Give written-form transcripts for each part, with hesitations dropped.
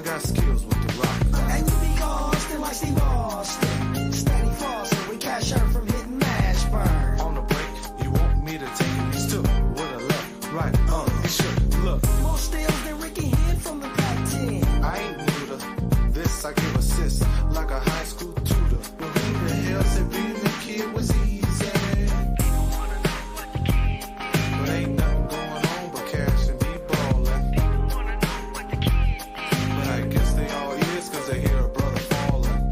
I got skills with the rock. And you be Austin like Steve Austin. Steady flossing, we cash her from hitting mash burn. On the break, you want me to take it still with a left, right, it should look. More steals than Ricky hit from the Pac-10. I ain't new to this, I give assists like a high school tutor. But who the hell said being a kid was easy? But ain't nothing going on but cash and be ballin'. But I guess they all is cause they hear a brother fallin'.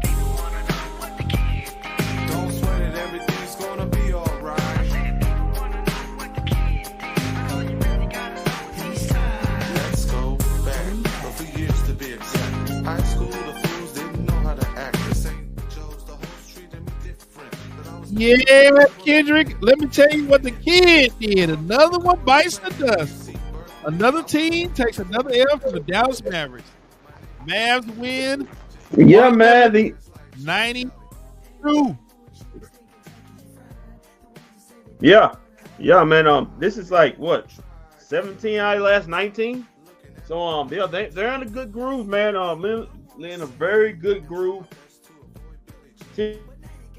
Don't sweat it, everything's gonna be alright. Let's go back a few years to be exact. High school, the fools didn't know how to act. This ain't Joe's, the host treated me different. But I was Yeah, Kendrick, let me tell you what the kid did. Another one bites the dust. Another team takes another L from the Dallas Mavericks. Mavs win Yeah, man. The 92. yeah, man. This is like what 17 out of the last 19. So they're in a good groove, man. They're in a very good groove. Team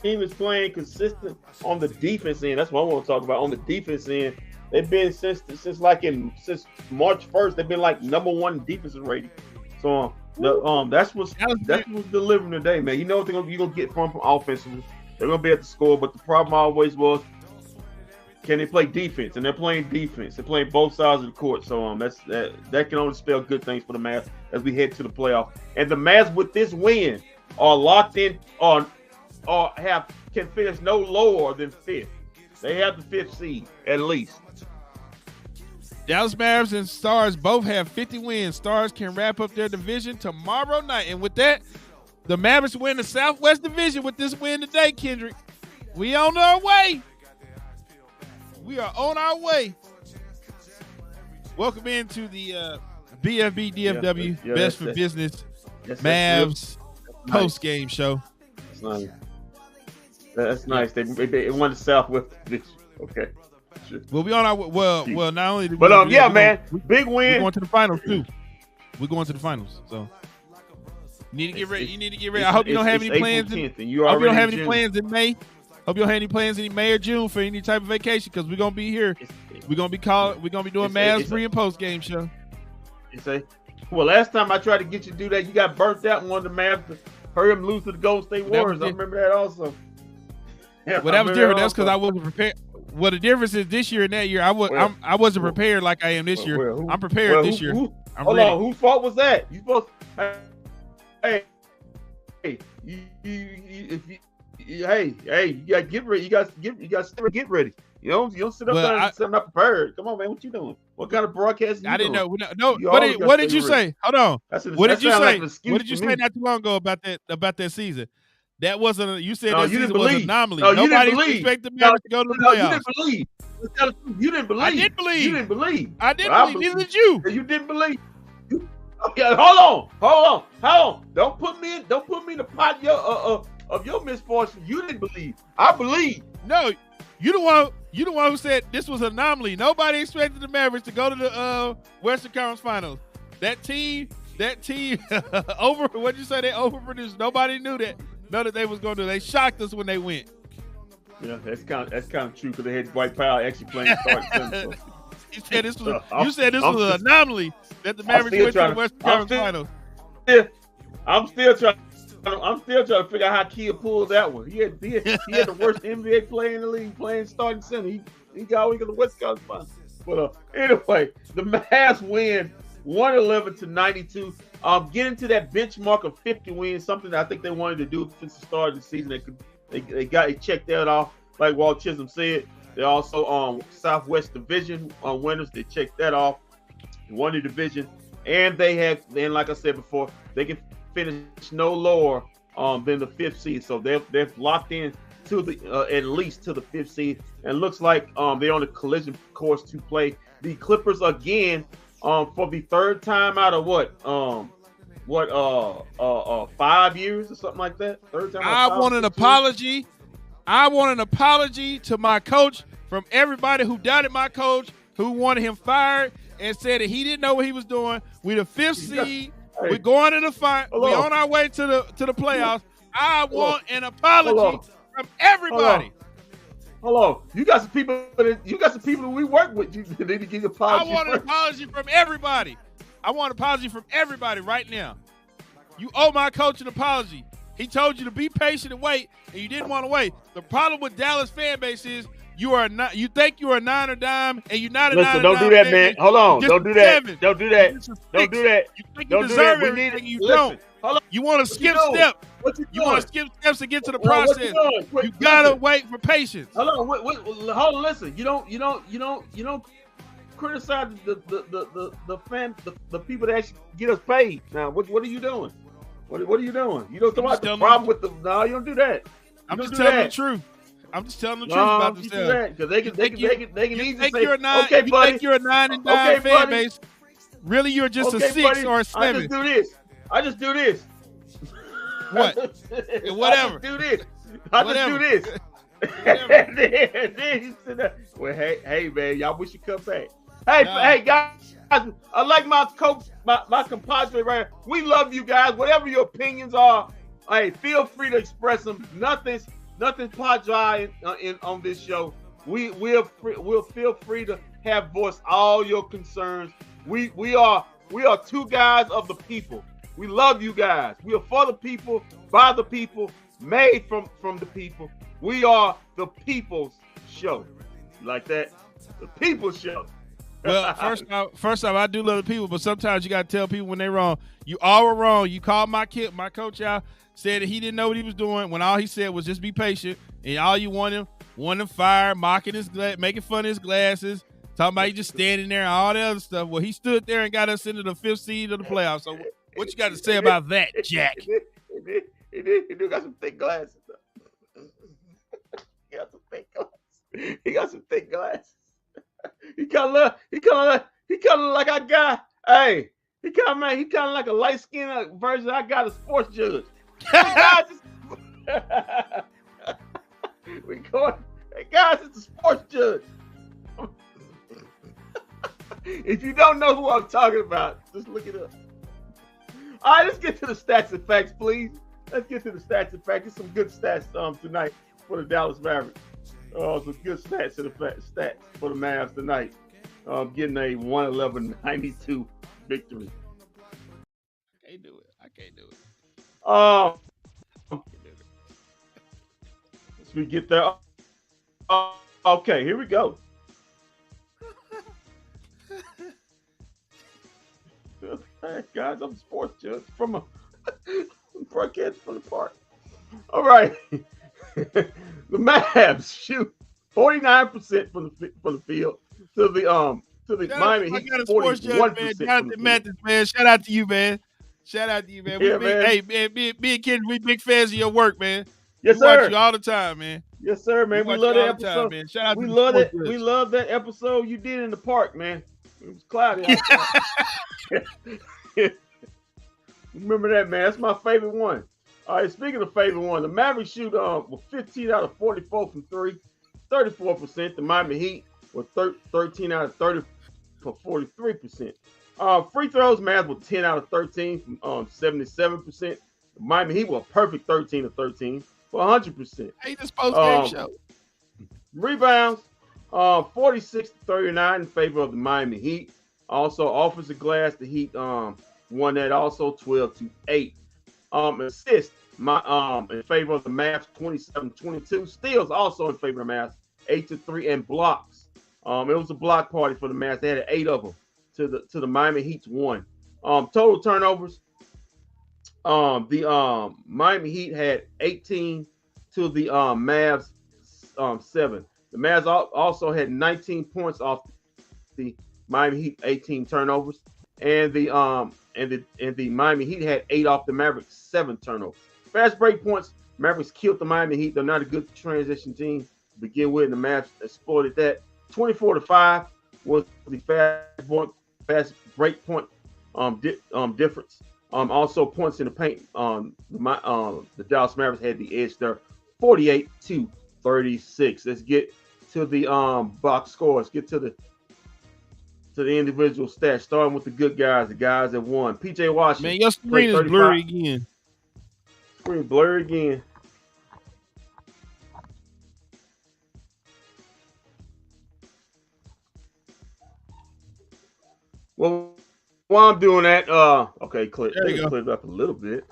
is playing consistent on the defense end. That's what I want to talk about. On the defense end, they've been since March 1st. They've been like #1 defensive rating. So that's what's delivering today, man. You know what you're gonna get from offensively. They're gonna be at the score, but the problem always was, can they play defense? And they're playing defense. They're playing both sides of the court. So that can only spell good things for the Mavs as we head to the playoffs. And the Mavs with this win are locked in can finish no lower than 5th. They have the 5th seed at least. Dallas Mavericks and Stars both have 50 wins. Stars can wrap up their division tomorrow night. And with that, the Mavericks win the Southwest Division with this win today, Kendrick. We on our way. We are on our way. Welcome into the bFb DFW Best for Business Mavs post-game show. That's nice. That's nice. They won the Southwest Division. Okay. Sure. Well, we on our well. Not only, man, big win. We're going to the finals too. We're going to the finals, so you need to get ready. You need to get ready. I hope you don't have any plans. I hope you don't have any plans in May. Hope you don't have any plans in May or June for any type of vacation because we're gonna be here. We're gonna be doing Mavs pre and post game show. You say, well, last time I tried to get you to do that, you got burnt out and wanted the Mavs to hurry them lose to the Golden State Warriors. I remember that also. Yeah, well, that was different. That's because I wasn't prepared. Well, the difference is this year and that year, I wasn't prepared like I am this year. I'm prepared this year. Hold on, whose fault was that? You supposed? Hey, you gotta get ready. You gotta get ready. You don't sit up there and sit not prepared. Come on, man, what you doing? What kind of broadcast? I didn't know. No. What did you say? Hold on. What did you say? What did you say not too long ago about that season? That wasn't. You said that season was an anomaly. No, nobody expected me to go to the playoffs. You didn't believe. I did believe. You didn't believe. I didn't believe. Neither did you. You didn't believe. Okay, hold on. Don't put me in the pot of your misfortune. You didn't believe. I believe. No, you the one who said this was an anomaly. Nobody expected the Mavericks to go to the Western Conference Finals. That team over. What'd you say? They overproduced. Nobody knew that. Know that they was going to. They shocked us when they went. Yeah, that's kind of true because they had Dwight Powell actually playing start. You said this was an anomaly that the Mavericks went to the Western Conference Finals. I'm still trying to figure out how Kia pulled that one. He had the worst NBA player in the league playing starting center. He got the West Conference Finals. But anyway, the Mavs win 111-92. Getting to that benchmark of 50 wins, something that I think they wanted to do since the start of the season. They checked that off. Like Walt Chisholm said, they're also Southwest Division winners. They checked that off. They won the division, and like I said before, they can finish no lower than the 5th seed. So they're locked in to the at least to the 5th seed, and looks like they're on a collision course to play the Clippers again. For the 3rd time out of 5 years or something like that. 3rd time. I want an apology. I want an apology to my coach from everybody who doubted my coach, who wanted him fired and said that he didn't know what he was doing. We the 5th seed. We're going to the final. We're on our way to the playoffs. I want an apology from everybody. Hold on. You got some people that we work with. You need to give an apology. I want an apology from everybody. I want an apology from everybody right now. You owe my coach an apology. He told you to be patient and wait, and you didn't want to wait. The problem with Dallas fan base is you think you're a 9 or dime, and you're not a 9 or dime. Listen, don't do that, man. Hold on. Don't do that. Don't do that. Don't do that. You think you deserve everything you don't. You want to skip step. You want to skip steps to get to the process. You gotta wait for patience. Hold on. Listen. You don't criticize the people that actually get us paid. Now, what are you doing? What are you doing? You don't talk about the problem with the. No, you don't do that. I'm just telling the truth. I'm just telling the truth about themselves. Because they can easily say, you're a 9, okay, buddy. You think you're a 9 and dime fan base. Really, you're just a 6 buddy. or a 7. I just do this. What? Whatever. I just do this. And then he said that. Well, hey, man, y'all wish you come back. Hey, guys, I like my coach, my compadre right here. We love you guys. Whatever your opinions are, hey, feel free to express them. Nothing's padre on this show. We'll feel free to have voiced all your concerns. We are two guys of the people. We love you guys. We are for the people, by the people, made from the people. We are the people's show. You like that? The people's show. Well, first off, I do love the people, but sometimes you got to tell people when they're wrong. You all were wrong. You called my coach out, said that he didn't know what he was doing when all he said was just be patient, and all you want him fired, mocking making fun of his glasses, talking about he just standing there and all that other stuff. Well, he stood there and got us into the 5th seed of the playoffs. So what you got to say about that, Jack? He do got some thick glasses. He got some thick glasses. He kind of like I got. Hey, he kind of like a light skinned version. I got a sports judge. Hey guys, it's a sports judge. If you don't know who I'm talking about, just look it up. All right, let's get to the stats and facts, please. Let's get to the stats and facts. Get some good stats tonight for the Dallas Mavericks. Some good stats for the Mavs tonight. Getting a 111-92 victory. I can't do it. As we get there. Okay, here we go. Hey, guys, I'm a sports judge from a broadcast from the park. All right. The Mavs shoot 49% from the field to the Miami Heat 41%. Jonathan Mathis, man. Shout out to you, man. Yeah, man. Hey, man, me and Ken, we big fans of your work, man. Yes, we sir. watch you all the time, man. Yes, sir, man. We love that episode. Time, man. Shout out we to love it. We love that episode you did in the park, man. It was cloudy outside. Remember that, man. That's my favorite one. All right, speaking of favorite one, the Mavericks shoot 15 out of 44 from 3, 34%. The Miami Heat were 13 out of 30 for 43%. Free throws, Mavs were 10 out of 13 from 77%. The Miami Heat were a perfect 13 of 13 for 100%. Hey, this post-game show. Rebounds, 46-39 in favor of the Miami Heat. Also, offensive glass, the Heat won that also 12-8. Assists, in favor of the Mavs, 27-22. Steals also in favor of the Mavs, 8-3, and blocks. It was a block party for the Mavs. They had 8 of them to the Miami Heat's 1. Total turnovers. The Miami Heat had 18 to the Mavs 7. The Mavs also had 19 points off the Miami Heat 18 turnovers, and the Miami Heat had 8 off the Mavericks 7 turnovers. Fast break points. Mavericks killed the Miami Heat. They're not a good transition team to begin with, and the Mavs exploited that. 24-5 was the fast break point difference. Also points in the paint. The Dallas Mavericks had the edge there, 48-36. Let's get to the box scores. Get to to the individual stats, starting with the good guys, the guys that won. P.J. Washington. Man, your screen is blurry again. Screen blurry again. Well, while I'm doing that, okay, clip up a little bit.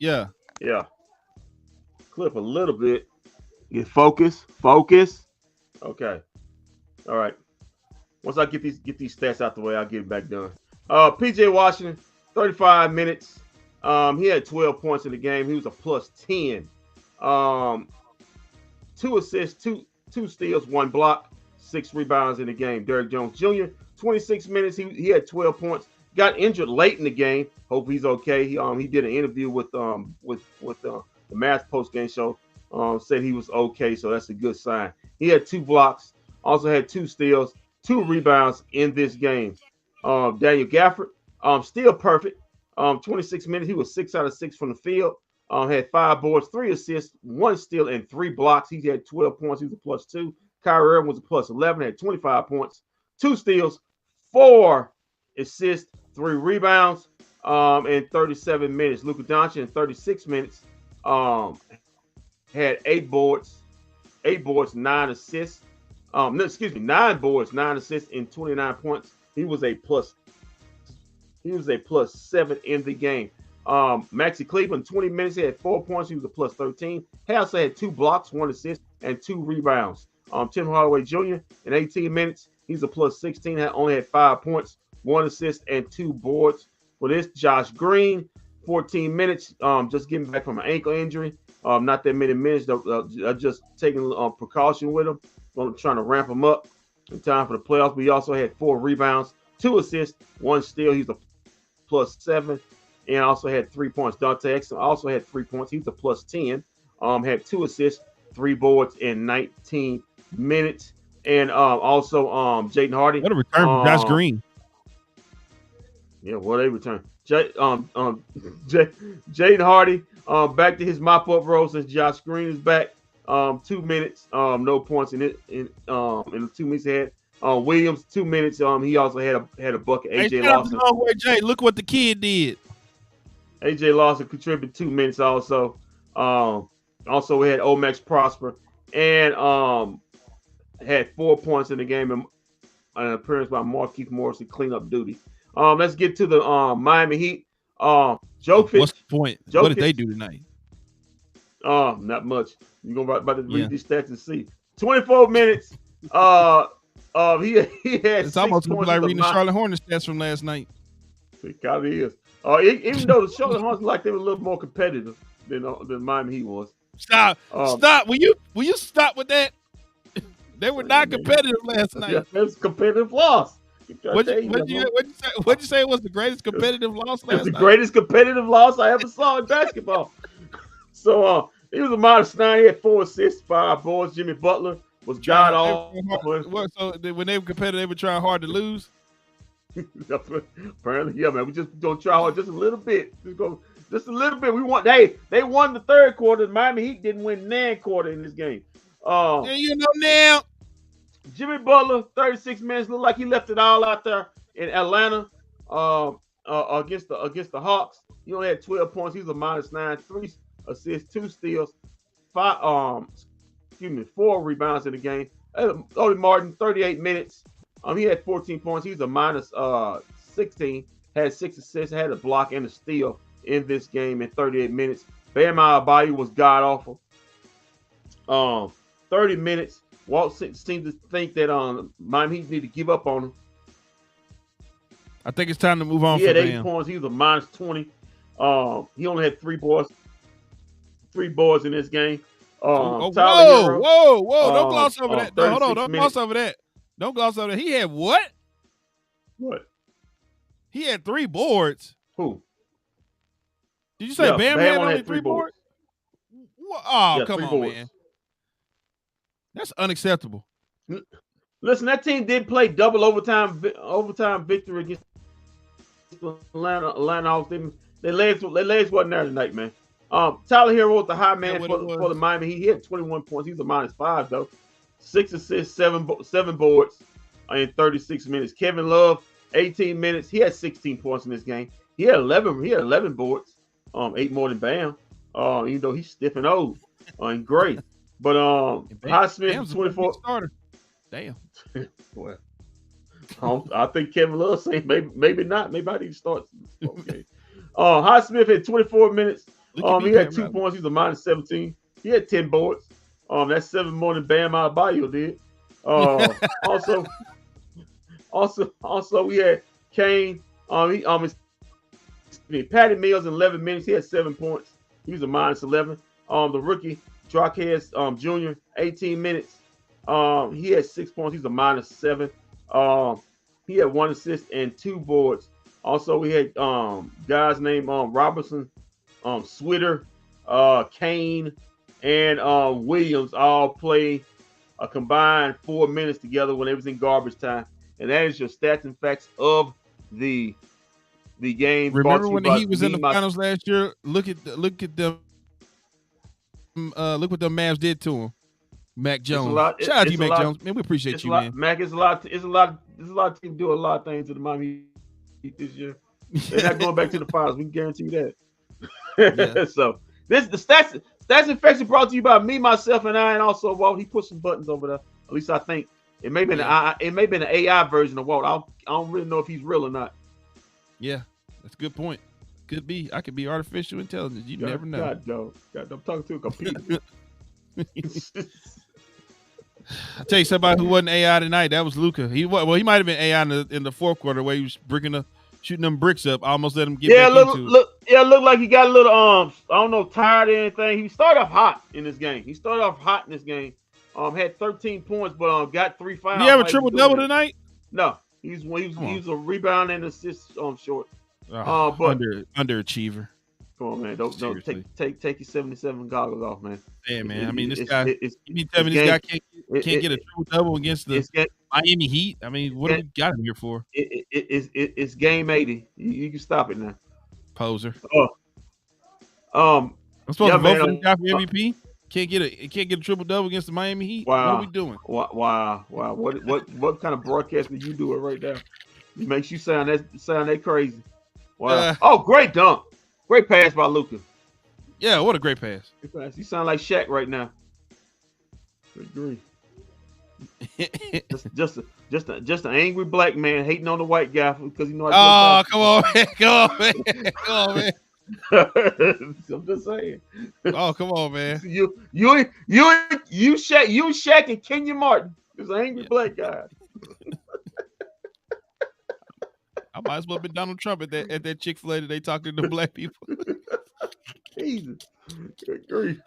Yeah. Clip a little bit. Get focus. Okay. All right. Once I get these stats out the way, I'll get it back done. PJ Washington, 35 minutes. He had 12 points in the game. He was a plus 10. 2 assists, two steals, 1 block, 6 rebounds in the game. Derrick Jones Jr., 26 minutes. He had 12 points. Got injured late in the game. Hope he's okay. He did an interview with the Mavs post game show. Said he was okay, so that's a good sign. He had 2 blocks. Also had 2 steals, 2 rebounds in this game. Daniel Gafford, still perfect. 26 minutes. He was 6 out of 6 from the field. Had 5 boards, 3 assists, 1 steal, and 3 blocks. He had 12 points. He was a plus 2. Kyrie Irving was a plus 11. Had 25 points, 2 steals, 4 assists, 3 rebounds, in 37 minutes. Luka Doncic in 36 minutes had 8 boards, 9 assists. 9 boards, 9 assists, and 29 points. He was a plus 7 in the game. Maxi Cleveland, 20 minutes, he had 4 points. He was a plus 13. He also had 2 blocks, 1 assist, and 2 rebounds. Tim Hardaway Jr. in 18 minutes, he's a plus 16. Only had 5 points, 1 assist, and 2 boards. For this, Josh Green, 14 minutes, just getting back from an ankle injury. Not that many minutes, just taking precaution with him. Trying to ramp him up in time for the playoffs. But he also had 4 rebounds, 2 assists, 1 steal. He's a plus 7, and also had 3 points. Dante Exum also had 3 points. He's a plus 10. Had 2 assists, 3 boards in 19 minutes. And also Jaden Hardy. What a return from Josh Green. Yeah, what they return. Jaden Hardy back to his mop-up role since Josh Green is back. 2 minutes, no points in it. In the 2 minutes he had. Williams, 2 minutes. He also had a bucket. AJ Lawson. Jay, look what the kid did. AJ Lawson contributed 2 minutes also. Also we had Omax Prosper and had 4 points in the game and an appearance by Markieff Morris in cleanup duty. Let's get to the Miami Heat. Jokic. What's the point? Jokic, what did they do tonight? Not much. You're gonna about to read these stats and see. 24 minutes. He had. It's almost like reading the Charlotte Hornets stats from last night. It kind of is. Even though the Charlotte Hornets like they were a little more competitive than Miami Heat was. Stop. Will you stop with that? They were not competitive last night. Yeah, it was a competitive loss. What'd you say was the greatest competitive loss last night? It's the greatest competitive loss I ever saw in basketball. So he was a -9. He had 4 assists, 5 boards. Jimmy Butler was god awful. So when they were competitive, they were trying hard to lose. Apparently, yeah, man. We just gonna try hard just a little bit. Just a little bit. They won the 3rd quarter. Miami Heat didn't win 9 quarter in this game. Yeah, you know now. Jimmy Butler, 36 minutes, looked like he left it all out there in Atlanta against the Hawks. He only had 12 points. He was a -9, 3 assists, 2 steals, 4 rebounds in the game. Odie Martin, 38 minutes. He had 14 points. He's a -16, had 6 assists, had a block and a steal in this game in 38 minutes. Bam Adebayo was god awful. 30 minutes. Walt seemed to think that Miami Heat need to give up on him. I think it's time to move on. He had 8 points. He was a -20. He only had 3 boards in this game. Whoa! Hero, Don't gloss over that. Hold on. Don't gloss over that. Don't gloss over that. He had what? What? He had 3 boards. Who? Did you say Bam had only 3 boards? Oh, yeah, come on, boards. man. That's unacceptable. Listen, that team did play double overtime victory against Atlanta Hawks. Their legs wasn't there tonight, man. Tyler Hero was the high man for the Miami Heat. He had 21 points. He's a -5 though. 6 assists, 7 boards. in 36 minutes. Kevin Love, 18 minutes. He had 16 points in this game. He had 11 boards. 8 more than Bam. Even though he's stiff and old and gray. But Highsmith, 24 starter. Damn. Well, I think Kevin Love saying maybe not. Maybe I need to start. Okay. Highsmith had 24 minutes. He had 2 points. He's a minus 17. He had 10 boards. That's 7 more than Bam Adebayo did. Also, we had Kane. Patty Mills in 11 minutes. He had 7 points. He was a minus 11. The rookie Draquez Jr. 18 minutes. He had 6 points. He's a minus 7. He had 1 assist and 2 boards. Also, we had guys named Robertson, Switter, Kane, and Williams all play a combined 4 minutes together when it was in garbage time. And that is your stats and facts of the game. Remember when he was in the finals last year? Look at them. Look what the Mavs did to him. Mac Jones. Shout out to you, Mac Jones. Man, we appreciate you, man. Mac, it's a lot of teams doing a lot of things to the Miami Heat this year. They're not going back to the finals. We can guarantee you that. Yeah. So the stats and facts are brought to you by me, myself, and I, and also Walt. He put some buttons over there. At least I think it may be an AI version of Walt. I don't really know if he's real or not. Yeah, that's a good point. Could be. I could be artificial intelligence. You never know. God, no. I'm talking to a computer. I'll tell you somebody who wasn't AI tonight. That was Luka. He might have been AI in the fourth quarter where he was shooting them bricks up. I almost let him get back into it. Looked like he got a little I don't know, tired or anything. He started off hot in this game. Had 13 points, but got 3 fouls. Did he have a triple double tonight? No, he was a rebound and assist short. But underachiever. Come on, man! Don't take your 77 goggles off, man. Yeah, man. I mean, this guy. You mean tell me this guy can't get a triple double against the Miami Heat? I mean, what do we got him here for? It's game 80. You can stop it now. Poser. I'm supposed to vote for this guy for MVP. Can't get a triple double against the Miami Heat. Wow. What are we doing? Wow. What kind of broadcast did you do it right now? It makes you sound that crazy. Wow. Great dunk. Great pass by Luka. Yeah, what a great pass. You sound like Shaq right now. Good grief. just an angry black man hating on the white guy because come on, man. I'm just saying. Oh, come on, man. You Shaq and Kenya Martin. There's an angry black guy. I might as well have been Donald Trump at that Chick-fil-A that they talking to the black people. Jesus. Good grief.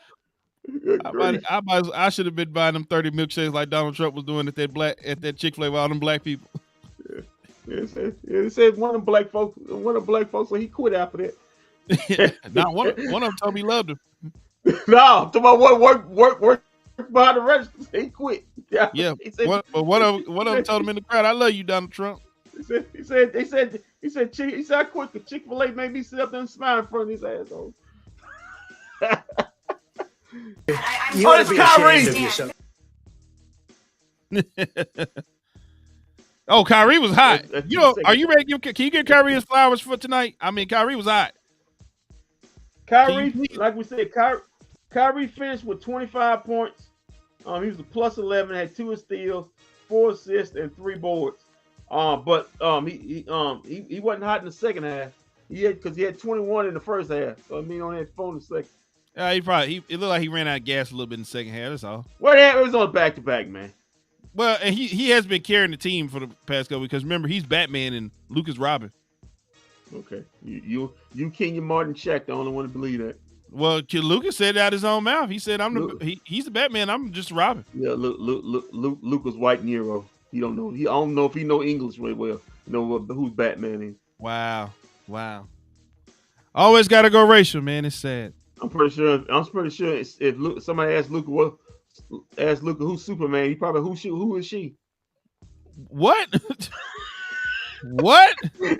I should have been buying them 30 milkshakes like Donald Trump was doing at that Chick-fil-A with all them black people. It said one of black folks, so he quit after that. Not one of them told me he loved him. No, I'm talking about work behind the register. He quit. Yeah. One of them told him in the crowd, "I love you, Donald Trump." He said, I quit because Chick-fil-A made me sit up there and smile in front of these assholes. It's Kyrie. Oh, Kyrie was hot. Are you ready? Can you give Kyrie his flowers for tonight? I mean, Kyrie was hot. Kyrie, like we said, Kyrie finished with 25 points. He was a plus 11, had 2 steals, 4 assists, and 3 boards. But he wasn't hot in the second half. He had 21 in the first half. So I mean, on that phone in the second. It looked like he ran out of gas a little bit in the second half. That's all. Well, it was on back to back, man. Well, and he has been carrying the team for the past couple because remember he's Batman and Luka's Robin. Okay, you Kenya Martin Shaq the only one to believe that. Well, Luka said it out his own mouth. He said, he's the Batman. I'm just Robin. Yeah, Luka's white Nero. I don't know if he know English really well. You know who's Batman is. Wow. Always got to go racial, man. It's sad. I'm pretty sure if somebody asked Luka who's Superman, he probably who is she? What? What? Woo!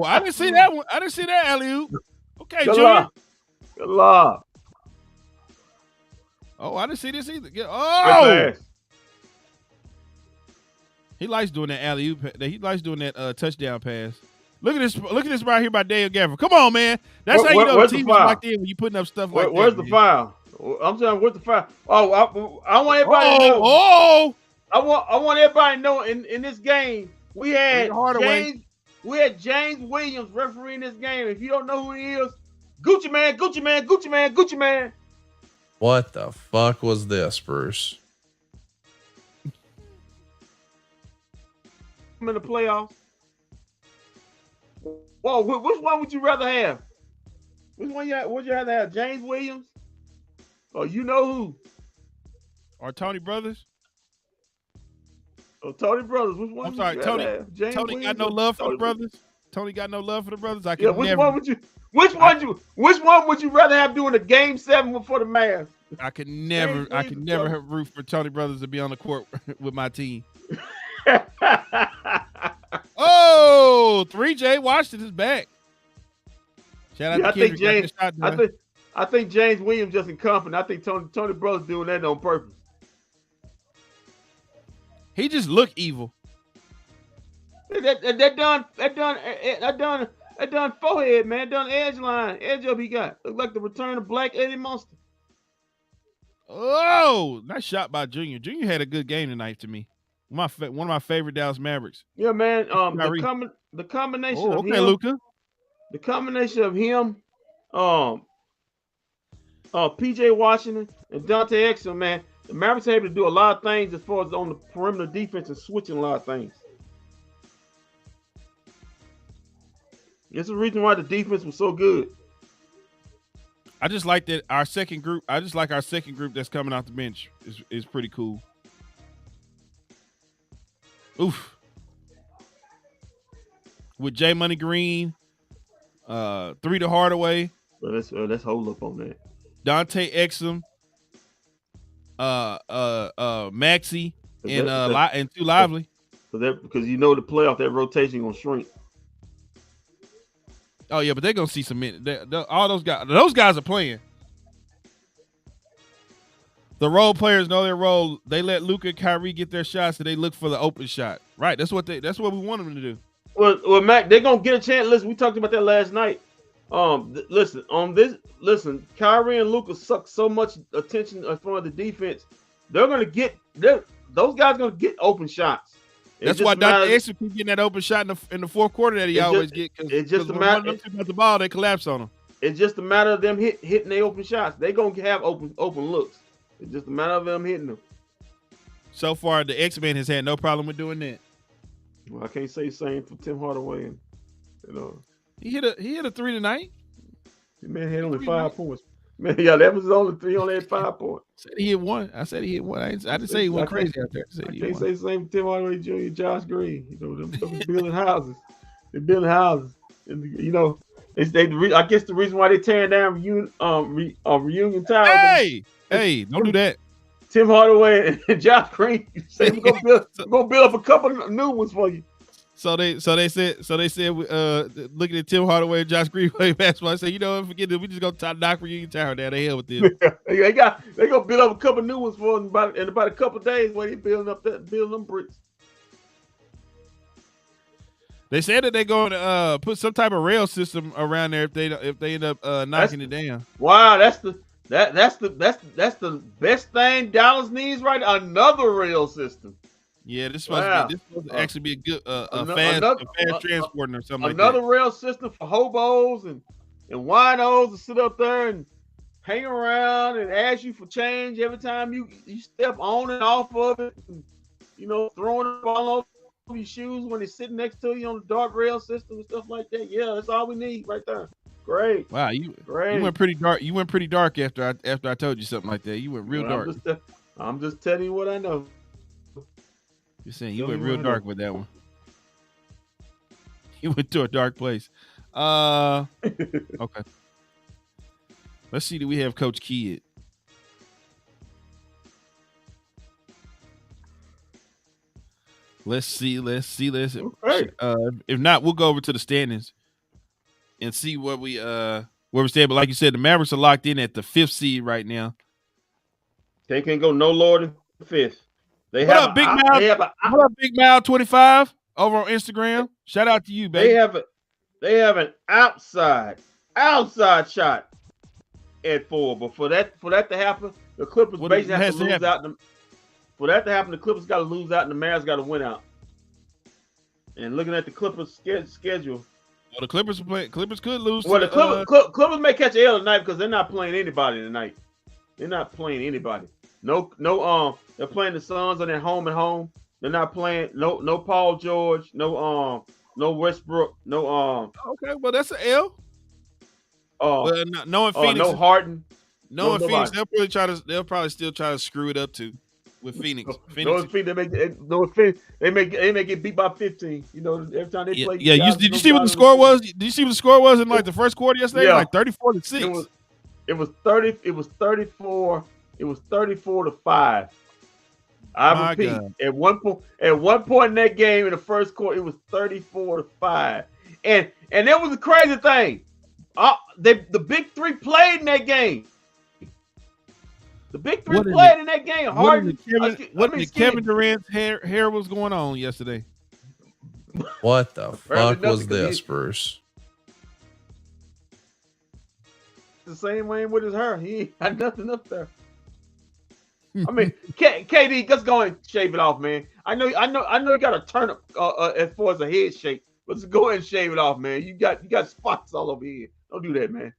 I didn't see that one. I didn't see that alley-oop. Okay, Junior. Good luck. Oh, I didn't see this either. Oh! He likes doing that alley oop. He likes doing that touchdown pass. Look at this! Look at this right here by Dale Gavin. Come on, man. That's how you know the team is locked in when you putting up stuff like that. Where's the foul? I'm saying, where's the foul? Oh, I want everybody to know. Oh, I want everybody to know in this game we had James Williams refereeing this game. If you don't know who he is, Gucci man. What the fuck was this, Bruce? In the playoffs. Whoa, which one would you rather have? Which one would you rather have? James Williams? Or you know who? Or Tony Brothers? Or Tony Brothers? Which one? I'm sorry, Tony. Tony got no love for the brothers. Tony got no love for the brothers. Which one would you rather have doing a game 7 for the Mavs? I could never root for Tony Brothers to be on the court with my team. Oh, 3J Washington is back. Shout out to Kendrick. I think James Williams just in company. I think Tony Brothers doing that on purpose. He just look evil. That done forehead, man. Done edge up he got. Look like the return of Black Eddie Monster. Oh, nice shot by Junior. Junior had a good game tonight to me. One of my favorite Dallas Mavericks. Yeah, man. The combination of him, Luka. The combination of him, PJ Washington and Dante Exum, man. The Mavericks are able to do a lot of things as far as on the perimeter defense and switching a lot of things. It's the reason why the defense was so good. I just like that our second group. I just like our second group that's coming off the bench is pretty cool. Oof. With J Money Green, 3 to Hardaway. Well, let's hold up on that. Dante Exum, Maxey, and Too Lively. Because you know the playoff, that rotation gonna shrink. Oh yeah, but they're gonna see some minutes. All those guys are playing. The role players know their role. They let Luka and Kyrie get their shots, and they look for the open shot. Right? That's what we want them to do. Well, Mac, they're gonna get a chance. Listen, we talked about that last night. Listen, Kyrie and Luka suck so much attention as far as the defense. Those guys gonna get open shots. That's why Dr. Exum keep getting that open shot in the fourth quarter that he always get. It's just a matter. matter. When them two got the ball, they collapse on them. It's just a matter of them hitting their open shots. They gonna have open looks. It's just a matter of them hitting them. So far, the X-Men has had no problem with doing that. Well, I can't say the same for Tim Hardaway. And, he hit a 3 tonight. The man had only 5 points. Man, yeah, that was his only 3. He only had 5 points. He hit 1. I said he hit 1. I didn't say he went crazy out there. I can't say the same for Tim Hardaway Jr., Josh Green. Them building houses. They're building houses. And, I guess the reason why they tearing down Reunion Tower. Hey, don't do that. Tim Hardaway and Josh Green say we're gonna build up a couple of new ones for you. So they said looking at Tim Hardaway and Josh Green playing basketball, I said, forget it. We just gonna knock Reunion Tower down. They hell with this. they gonna build up a couple of new ones for them in about a couple of days where they building them bricks. They said that they're going to put some type of rail system around there if they end up knocking it down. Wow, that's the best thing Dallas needs right now. Another rail system. Yeah, this supposed to actually be a good fast transporting or something like that. Another rail system for hobos and winos to sit up there and hang around and ask you for change every time you step on and off of it. And, throwing it all over your shoes when they're sitting next to you on the dark rail system and stuff like that. Yeah, that's all we need right there. Great. Wow, you went pretty dark. You went pretty dark after I told you something like that. You went real dark. I'm just telling you what I know. You're saying you went real dark with that one. You went to a dark place. Okay. Let's see. Do we have Coach Kidd? Let's see. Okay. If not, we'll go over to the standings and see where we stand. But like you said, the Mavericks are locked in at the 5th seed right now. They can't go no lower than 5th. They What have up, Big a, Mouth? they have a, What up, Big Mouth 25 over on Instagram? Shout out to you, baby. they have an outside shot at 4. But for that to happen, the Clippers What basically have has to to lose happen? out. For that to happen, the Clippers got to lose out, and the Mavs got to win out. And looking at the Clippers schedule, Well, the Clippers could lose. well, to the Clippers may catch an L tonight because they're not playing anybody tonight. They're not playing anybody. No. They're playing the Suns on their home and home. They're not playing no Paul George, no Westbrook, no Okay, well that's an L. Well, knowing Phoenix, no Harden, knowing Phoenix, nobody. they'll probably still try to screw it up too with Phoenix. They may get beat by 15. You know, every time they play. Yeah. Did you see what the score was? Did you see what the score was in like the first quarter yesterday? Yeah. Like 34-6. It was 30. It was 34. It was 34-5. I repeat, God. at one point in that game in the first quarter, it was 34-5. And that was the crazy thing. The big three played in that game. The big three played in that game. Harden. What did Kevin Durant's hair was going on yesterday? What the fuck was this, Bruce? The same way with his hair. He ain't had nothing up there. I mean, KD, just go and shave it off, man. I know you got a turn up as far as a head shape. Let's go ahead and shave it off, man. You got spots all over here. Don't do that, man.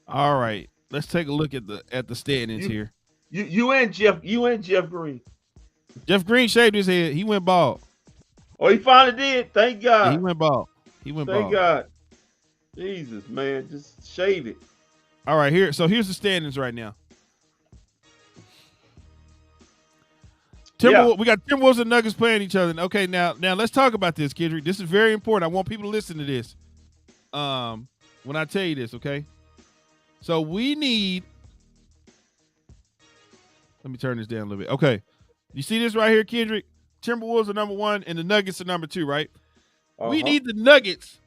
All right, let's take a look at the standings here. You and Jeff Green. Jeff Green shaved his head. He went bald. Oh, he finally did. Thank God. Yeah, he went bald. Thank God. Jesus, man, just shave it. All right, here's the standings right now. We got Timberwolves and Nuggets playing each other. Okay, now let's talk about this, Kendrick. This is very important. I want people to listen to this. When I tell you this, okay? So we need. Let me turn this down a little bit. Okay, you see this right here, Kendrick? Timberwolves are number 1 and the Nuggets are number 2, right? Uh-huh. We need the Nuggets.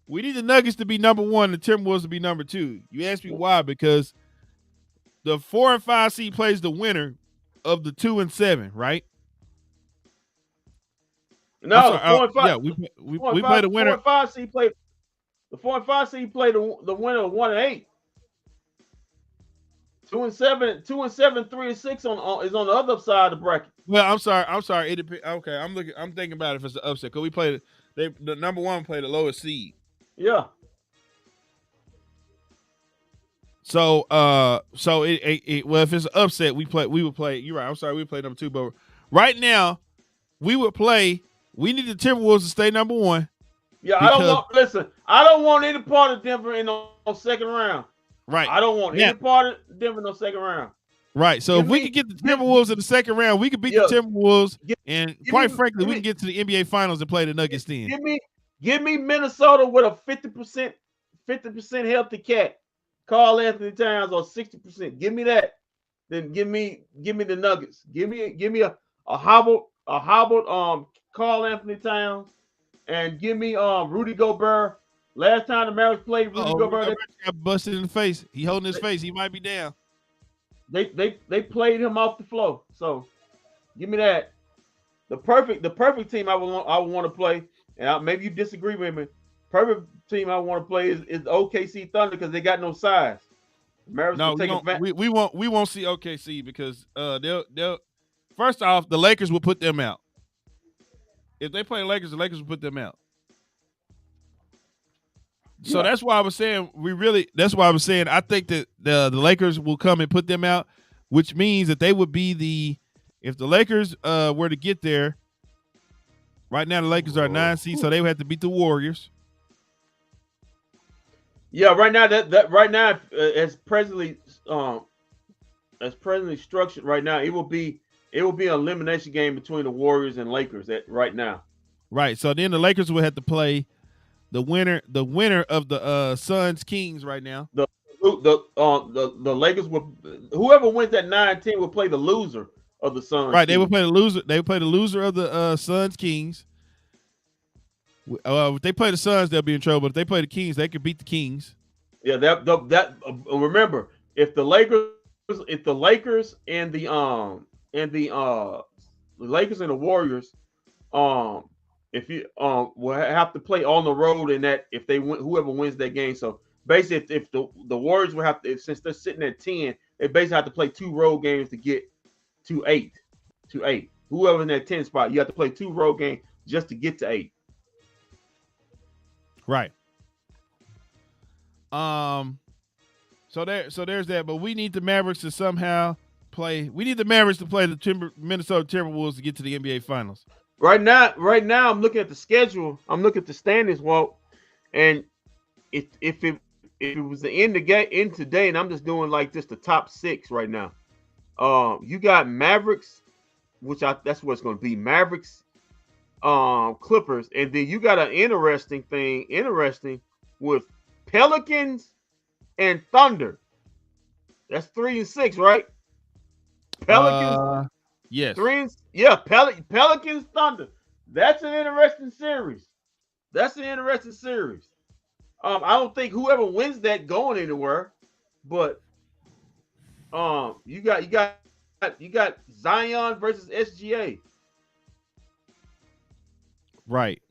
We need the Nuggets to be number 1 and the Timberwolves to be number 2. You ask me why? Because the 4 and 5 seed plays the winner of the 2 and 7, right? No, the 4 and 5. Yeah, we play the winner. 4 and 5 seed play. The 4 and 5 seed play the winner of 1 and 8. 2 and 7, 3 and 6 is on the other side of the bracket. Well, I'm sorry. Okay, I'm thinking about it if it's the upset because we played the number 1 played the lowest seed. Yeah. So if it's an upset, we would play. You're right. I'm sorry, we would play number 2, but right now we need the Timberwolves to stay number 1. Yeah, I don't want any part of Denver in the second round. Right. I don't want any part of Denver in the second round. Right. So if we could get the Timberwolves in the second round, we could beat the Timberwolves, and quite frankly, we can get to the NBA Finals and play the Nuggets then. Give me Minnesota with a 50% healthy cat. Karl Anthony Towns or 60%. Give me that. Then give me the Nuggets. Give me a hobbled Karl Anthony Towns, and give me Rudy Gobert. Last time the Mavericks played Rudy Gobert, got busted in the face. He holding his face. He might be down. They played him off the floor. So give me that. The perfect team I would want to play, and maybe you disagree with me. Perfect team I want to play is the OKC Thunder because they got no size. No, we won't see OKC because they'll first off the Lakers will put them out. If they play the Lakers will put them out. So that's why I was saying I think that the Lakers will come and put them out, which means that they would be if the Lakers were to get there. Right now the Lakers are 9 seed, so they would have to beat the Warriors. Yeah, right now as presently structured right now, it will be an elimination game between the Warriors and Lakers right now. Right. So then the Lakers will have to play the winner of the Suns Kings right now. The Lakers will, whoever wins that 9-10 will play the loser of the Suns. Right, they will play the loser. They will play the loser of the Suns Kings. If they play the Suns, they'll be in trouble. But if they play the Kings, they could beat the Kings. Yeah, that remember, if the Lakers if the Lakers and the Lakers and the Warriors, if you will have to play on the road in that if they win, whoever wins that game. So basically, if the Warriors will have to, since they're sitting at 10, they basically have to play 2 road games to get to 8. Whoever in that 10 spot, you have to play 2 road games just to get to 8. Right. So there's that, but we need the Mavericks to somehow play. We need the Mavericks to play the Minnesota Timberwolves to get to the NBA Finals. Right now, I'm looking at the schedule. I'm looking at the standings, Walt, and if it was the end today, and I'm just doing like just the top 6 right now. You got Mavericks, that's what it's going to be. Mavericks, Clippers, and then you got an interesting with Pelicans and Thunder. That's 3 and 6, right? Pelicans, yes. Pelicans, Thunder. That's an interesting series. I don't think whoever wins that going anywhere, but you got Zion versus SGA. Right.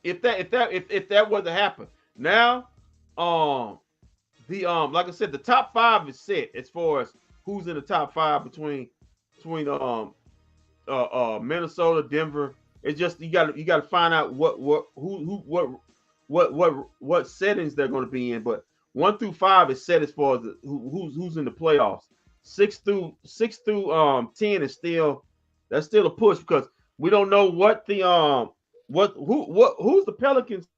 If that were to happen. Now, like I said, the top 5 is set as far as who's in the top 5 between Minnesota, Denver. It's just you got to find out what settings they're going to be in. But 1 through 5 is set as far as who's in the playoffs. 6 through 10 is still a push because we don't know what the who's the Pelicans.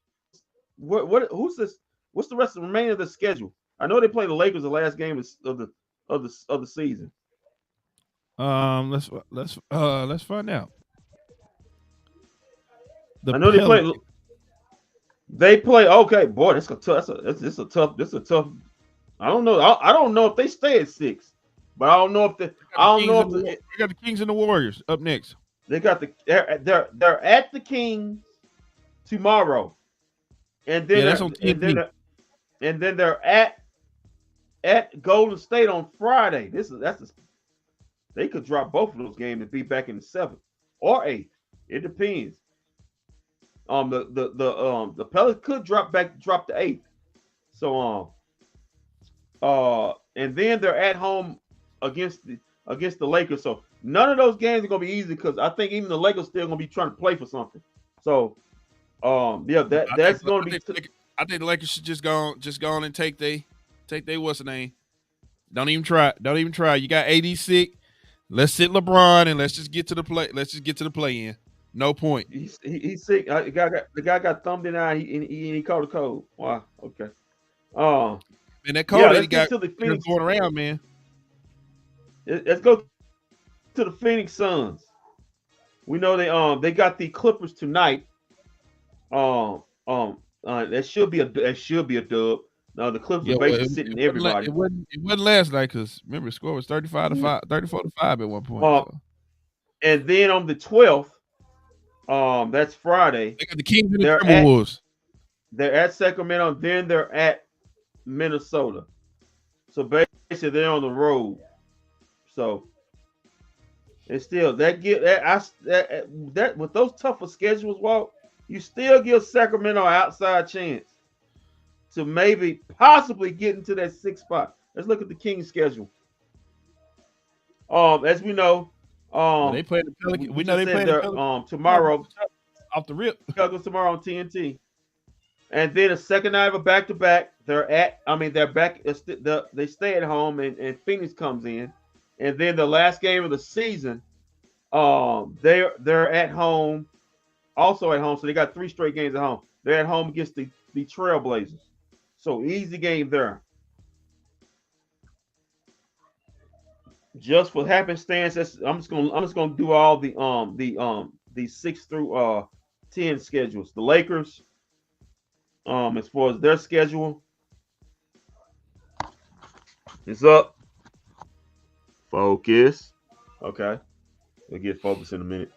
Who's this? What's the rest of the remainder of the schedule? I know they play the Lakers the last game of the season. Let's find out. I know they play. Okay, boy, this is a tough. I don't know if they stay at 6, but I don't know if they got the Kings and the Warriors up next. They got they're at the Kings tomorrow, and then that's on TV. And then they're at Golden State on Friday. They could drop both of those games and be back in the 7th or 8th. It depends. The Pelicans could drop to 8th. So and then they're at home against the Lakers. So none of those games are gonna be easy because I think even the Lakers still gonna be trying to play for something. So that's gonna be. I think the Lakers should just go on and take they what's the name. Don't even try. You got AD sick. Let's sit LeBron and let's just get to the play in. No point. He's sick. The guy got thumbed in the eye. He caught a cold. Wow. Okay. And that cold that he got going around, man. Let's go to the Phoenix Suns. We know they got the Clippers tonight. That should be a dub. No, the Clippers are basically sitting everybody. It wasn't last night because remember the score was 34-5 at one point. And then on the 12th, that's Friday. They got the Kings and the Timberwolves. They're at Sacramento, then they're at Minnesota. So basically they're on the road. So it's still that with those tougher schedules, Walt, you still give Sacramento an outside chance to maybe possibly get into that 6th spot. Let's look at the Kings schedule. As we know, they play the Pelicans. We know they play the Pelicans tomorrow off the rip. Pelicans tomorrow on TNT, and then the second night of a back-to-back. They're back. They stay at home, and Phoenix comes in, and then the last game of the season, they're at home, also at home. So they got 3 straight games at home. They're at home against the Trailblazers. So easy game there. Just for happenstance, I'm just gonna do all the 6 through 10 schedules. The Lakers, as far as their schedule, is up. Focus. Okay, we'll get focused in a minute.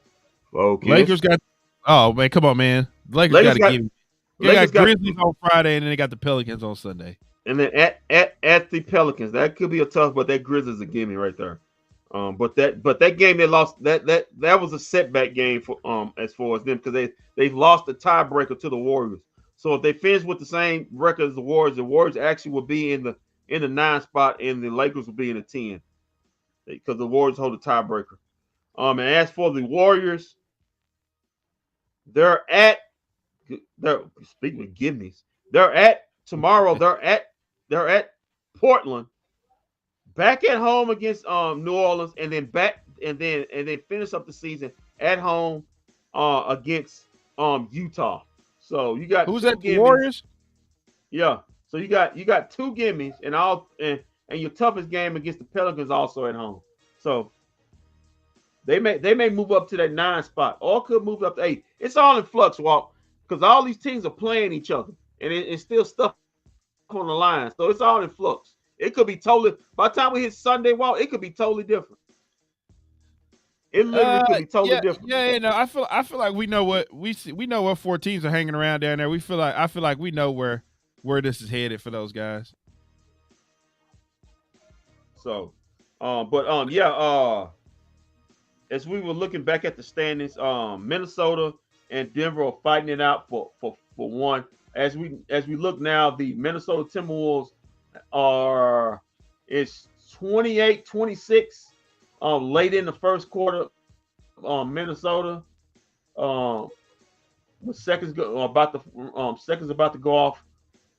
Focus. Lakers got. Oh man, come on, man. Lakers got to give. They got Grizzlies on Friday, and then they got the Pelicans on Sunday. And then at the Pelicans, that could be a tough, but that Grizzlies a gimme right there. But that game they lost, that was a setback game for as far as them, because they've lost the tiebreaker to the Warriors. So if they finish with the same record as the Warriors actually will be in the 9 spot, and the Lakers will be in the 10, because the Warriors hold the tiebreaker. And as for the Warriors, they're speaking of gimmies, they're at tomorrow. They're at Portland, back at home against New Orleans, and then finish up the season at home against Utah. So you got Who's two that? The gimmies. Warriors? Yeah. So you got two gimmies, and your toughest game against the Pelicans also at home. So they may move up to that 9 spot, or could move up to 8. It's all in flux, Walt, because all these teams are playing each other, and it's still stuff on the line. So it's all in flux. It could be totally, by the time we hit Sunday, Walt, it could be totally different. It literally could be totally different. Yeah, no, I feel like we know what we know what 4 teams are hanging around down there. I feel like we know where this is headed for those guys. So, as we were looking back at the standings, Minnesota and Denver are fighting it out for one. As we look now, the Minnesota Timberwolves it's 28-26 late in the first quarter. Minnesota with seconds about to go off,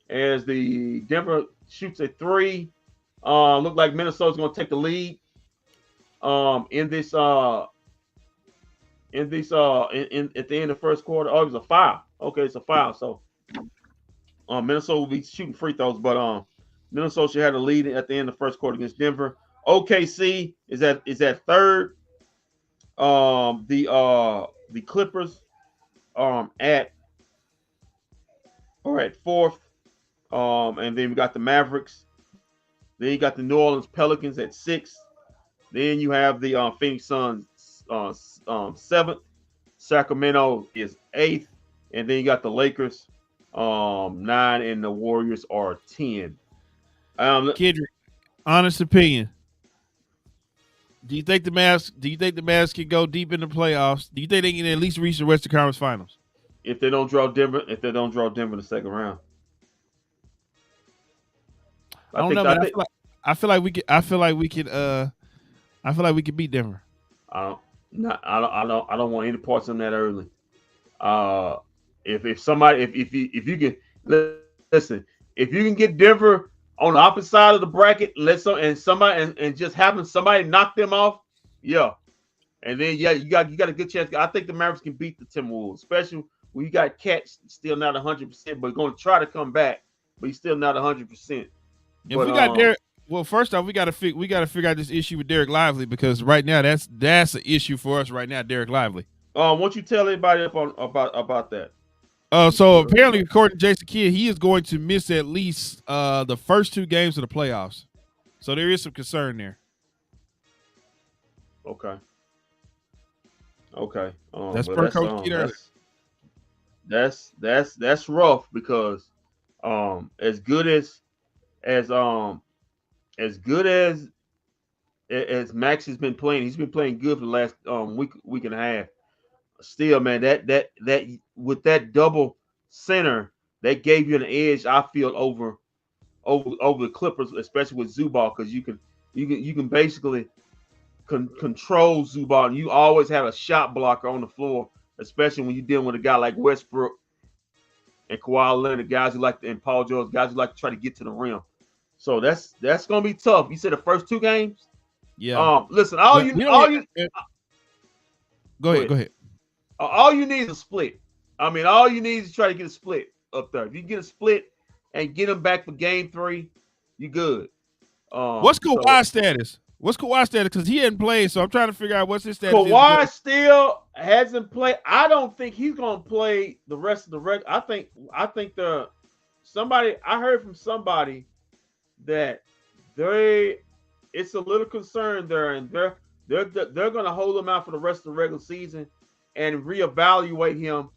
as the Denver shoots a 3. Look like Minnesota's going to take the lead at the end of the first quarter. Oh, it was a foul. Okay, it's a foul. So Minnesota will be shooting free throws, but Minnesota should have the lead at the end of the first quarter against Denver. OKC is at third. The Clippers are at fourth. And then we got the Mavericks. Then you got the New Orleans Pelicans at 6th. Then you have the Phoenix Suns 7th. Sacramento is 8th. And then you got the Lakers 9, and the Warriors are 10. Kendrick, honest opinion. Do you think the Mavs can go deep in the playoffs? Do you think they can at least reach the Western Conference Finals? If they don't draw Denver in the second round. I don't know, man. I feel like we could beat Denver. I don't want any parts of that early. If you can listen, if you can get Denver on the opposite side of the bracket, and just having somebody knock them off, yeah, and then you got a good chance. I think the Mavericks can beat the Timberwolves, especially when you got Cat still not 100%, but going to try to come back, but he's still not 100%. If we got Derek, well, first off, we got to figure out this issue with Derek Lively, because right now that's an issue for us right now, Derek Lively. Won't you tell anybody about that? So apparently, according to Jason Kidd, he is going to miss at least the first 2 games of the playoffs. So there is some concern there. Okay. That's per Coach Kidd. That's rough, because as good as Max has been playing, he's been playing good for the last week and a half. Still, man, that with that double center, that gave you an edge, I feel, over the Clippers, especially with Zubac, because you can basically control Zubac, and you always have a shot blocker on the floor, especially when you're dealing with a guy like Westbrook and Kawhi Leonard, and Paul George, guys who like to try to get to the rim. So that's gonna be tough. You said the first 2 games. Yeah. Listen, Go ahead. All you need is a split. I mean, all you need is to try to get a split up there. If you get a split and get them back for game 3, you good. What's Kawhi's status? Because he hadn't played, so I'm trying to figure out what's his status. Kawhi still hasn't played. I don't think he's gonna play the rest of the regular. I think I heard from somebody that it's a little concern there, and they're gonna hold him out for the rest of the regular season and reevaluate him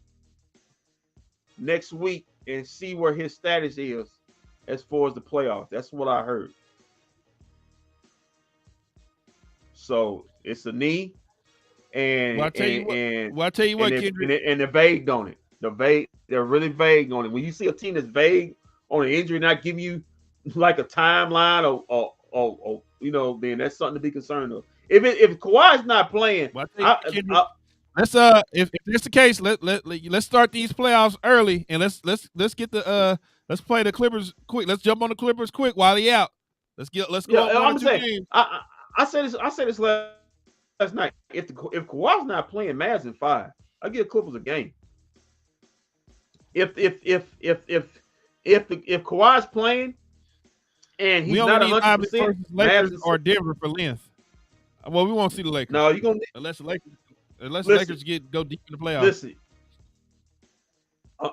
next week and see where his status is. as far as the playoffs. That's what I heard. So it's a knee, and Well, I tell you what. and Well, I tell you what, Kendrick. they're vague on it. They're really vague on it. When you see a team that's vague on an injury, not giving you like a timeline or then that's something to be concerned of. If Kawhi's not playing, Well, I tell you, Kendrick, let's if that's the case, let's start these playoffs early and let's get the let's play the Clippers quick. Let's jump on the Clippers quick while he out. Let's go. I'm saying, I said this last night. If Kawhi's not playing, Mavs in 5. I give Clippers a game. If Kawhi's playing and he's not 100%, Lakers or Denver for length. Well, we won't see the Lakers. No, you're gonna unless the Lakers go deep in the playoffs. Listen,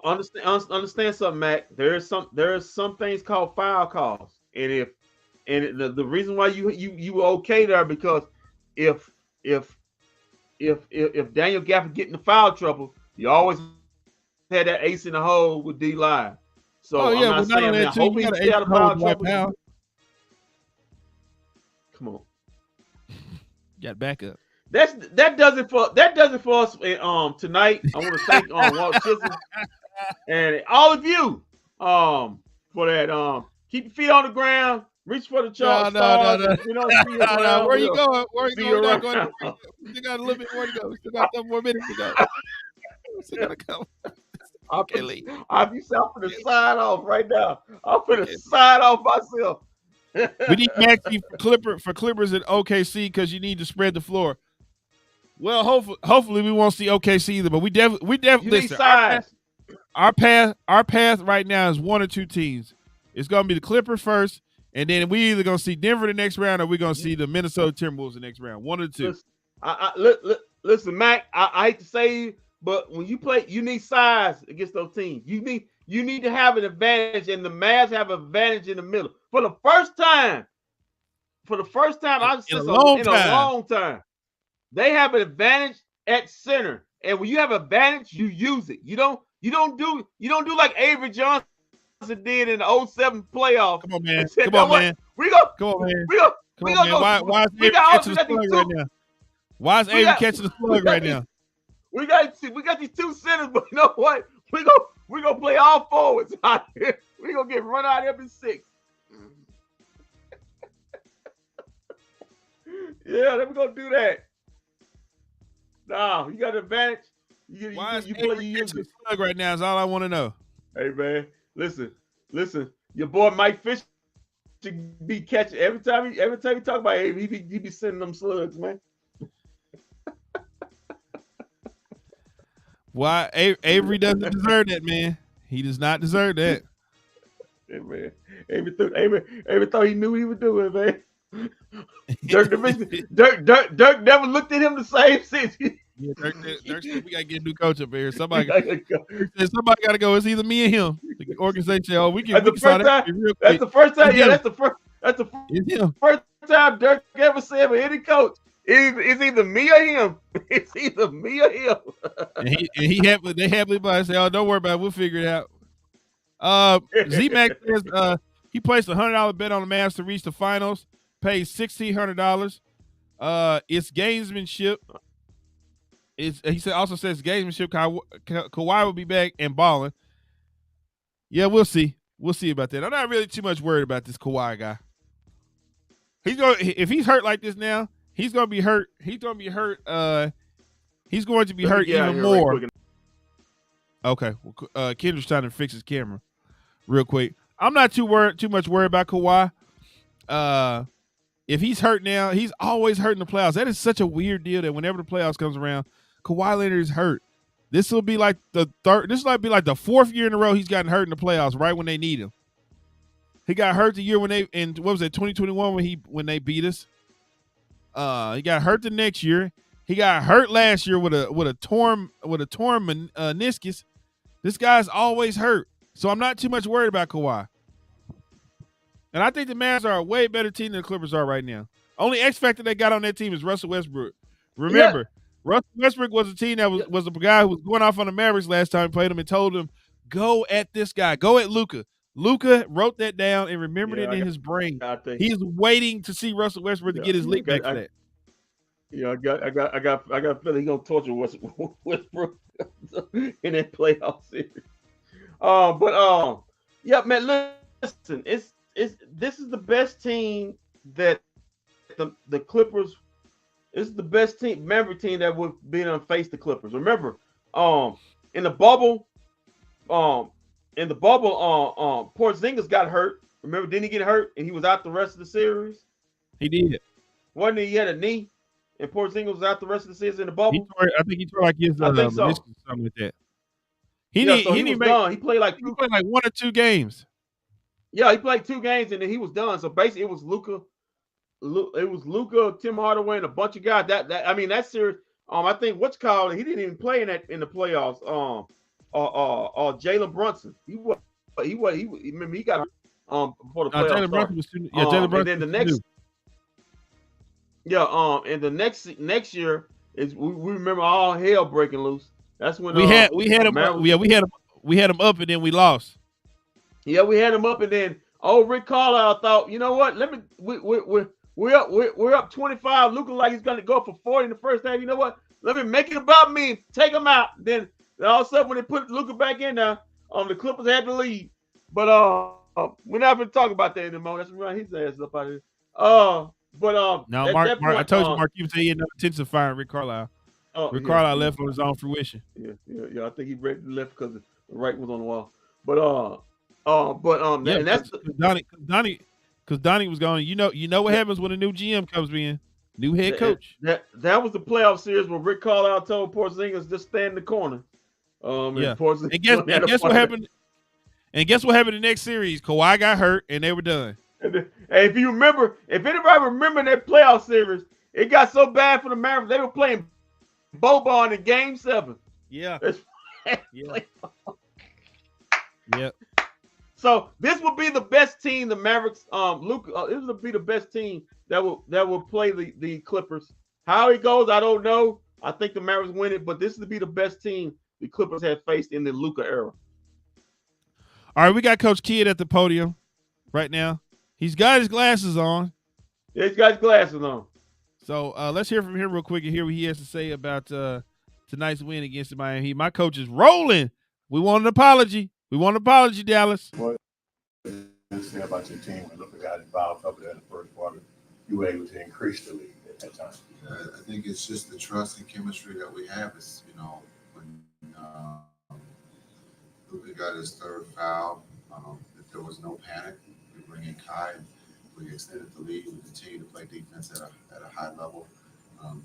understand something, Mac. There are some things called foul calls, and the reason why you were okay there because if Daniel Gafford get in the foul trouble, you always had that ace in the hole with D Live. So I'm not saying that. Hope he stay out of foul trouble. Come on, got back up. That does it for us tonight. I want to thank Walt Chisholm and all of you for that. Keep your feet on the ground. Reach for the chart. No. We don't see it around. Where you going? Where you going? Around. We still got a little bit more to go. We still got a couple more minutes to go. We still got a couple. I'm finna sign off right now. I'm finna sign off myself. We need Maxey for Clippers at OKC because you need to spread the floor. Well, hopefully we won't see OKC either, but we definitely listen. Our path right now is one or two teams. It's gonna be the Clippers first, and then we either gonna see Denver the next round or we're gonna see the Minnesota Timberwolves the next round. One or two. Listen, Mac. I hate to say you, but when you play, you need size against those teams. You need to have an advantage, and the Mavs have an advantage in the middle. For the first time in a long time, they have an advantage at center. And when you have an advantage, you use it. You don't do like Avery Johnson did in the 07 playoffs. Come on, man. Said, Come on, man. We go. Come on, man. We go. Why is Avery catching the slug right now? Why is Avery catching the slug right now? We got these two centers, but you know what? We're gonna play all forwards out here. We're gonna get run out every 6. Yeah, we're gonna do that. No, you got an advantage. Why is Avery catching the slug right now is all I want to know. Hey man, listen. Your boy Mike Fisher be catching every time he talk about Avery, he be sending them slugs, man. Why Avery doesn't deserve that, man. He does not deserve that. Hey, man. Avery thought he knew what he was doing, man. Dirk never looked at him the same since. Yeah, Dirk said, we gotta get a new coach up here. Somebody got to go. It's either me and him. The organization. That's the first time. Yeah, that's the first time Dirk ever said with any coach. It's either me or him. It's either me or him. and they happily say, "Oh, don't worry about it. We'll figure it out." Z-Mac says he placed a $100 bet on the Mavs to reach the finals. Pays $1,600. It's gamesmanship. He also says gamesmanship. Kawhi will be back and balling. Yeah, we'll see. We'll see about that. I'm not really too much worried about this Kawhi guy. If he's hurt like this now. He's going to be hurt. He's going to be hurt. He's going to be hurt even more. Okay. Kendra's trying to fix his camera real quick. I'm not too much worried about Kawhi. If he's hurt now, he's always hurt in the playoffs. That is such a weird deal that whenever the playoffs comes around, Kawhi Leonard is hurt. This will be like the the 4th year in a row he's gotten hurt in the playoffs right when they need him. He got hurt the year when they 2021 when they beat us. He got hurt the next year. He got hurt last year with a torn meniscus. This guy's always hurt, so I'm not too much worried about Kawhi. And I think the Mavs are a way better team than the Clippers are right now. Only X factor they got on that team is Russell Westbrook. Remember, Russell Westbrook was a team that was a guy who was going off on the Mavericks last time we played him and told him, "Go at this guy, go at Luka. Luka wrote that down and remembered Yeah, it in his brain. I think. He's waiting to see Russell Westbrook to get his lick back for that. Yeah, I got a feeling he's gonna torture Westbrook in that playoff series. Yeah, man, listen, it's this is the best team that the Clippers. This is the best team, Maverick team that would be on face the Clippers. Remember, um, in the bubble, um, Porzingis got hurt. Remember, didn't he get hurt and he was out the rest of the series? He did. Wasn't he? He had a knee, and Porzingis was out the rest of the series in the bubble. I think he tore like his I think so. meniscus or something like that. He was done. He played like 1 or 2 games. Yeah, he played 2 games and then he was done. So basically, it was Luka. It was Luka, Tim Hardaway, and a bunch of guys. That series. I think he didn't even play in the playoffs. Jalen Brunson. He remember he got before the playoffs. Jalen Brunson was too. Yeah, Jalen Brunson. And then the next. Yeah. And the next year is we remember all hell breaking loose. That's when we had him. Yeah, we had him up and then we lost. Yeah, we had him up and then Rick Carlisle thought, you know what? We're up 25. Looking like he's gonna go for 40 in the first half. You know what? Let me make it about me. Take him out. Then all of a sudden when they put Luka back in there, the Clippers had the lead. But we're not gonna talk about that anymore. That's right. His ass up out of here. No, Mark, I told you, Mark, you said he had no intention of firing Rick Carlisle. Rick Carlisle left on his own fruition. Yeah. I think he left because the right was on the wall. And that's because Donnie was going. You know what happens when a new GM comes in, new head coach. That was the playoff series where Rick Carlisle told Porzingis just stand in the corner. And guess what happened? And guess what happened in the next series? Kawhi got hurt and they were done. And if anybody remember that playoff series, it got so bad for the Mavericks. They were playing Boban in Game 7. Yeah. Yep. So this will be the best team. The Mavericks, this will be the best team that will play the Clippers. How it goes, I don't know. I think the Mavericks win it, but this will be the best team the Clippers have faced in the Luka era. All right, we got Coach Kidd at the podium right now. He's got his glasses on. Yeah, he's got his glasses on. So let's hear from him real quick and hear what he has to say about tonight's win against the Miami Heat. My coach is rolling. We want an apology. Dallas. What you say about your team when Luka got involved up there in the first quarter? You were able to increase the lead at that time. I think it's just the trust and chemistry that we have. Is when Luka got his third foul, if there was no panic, we bring in Kai and we extended the lead. We continue to play defense at a high level.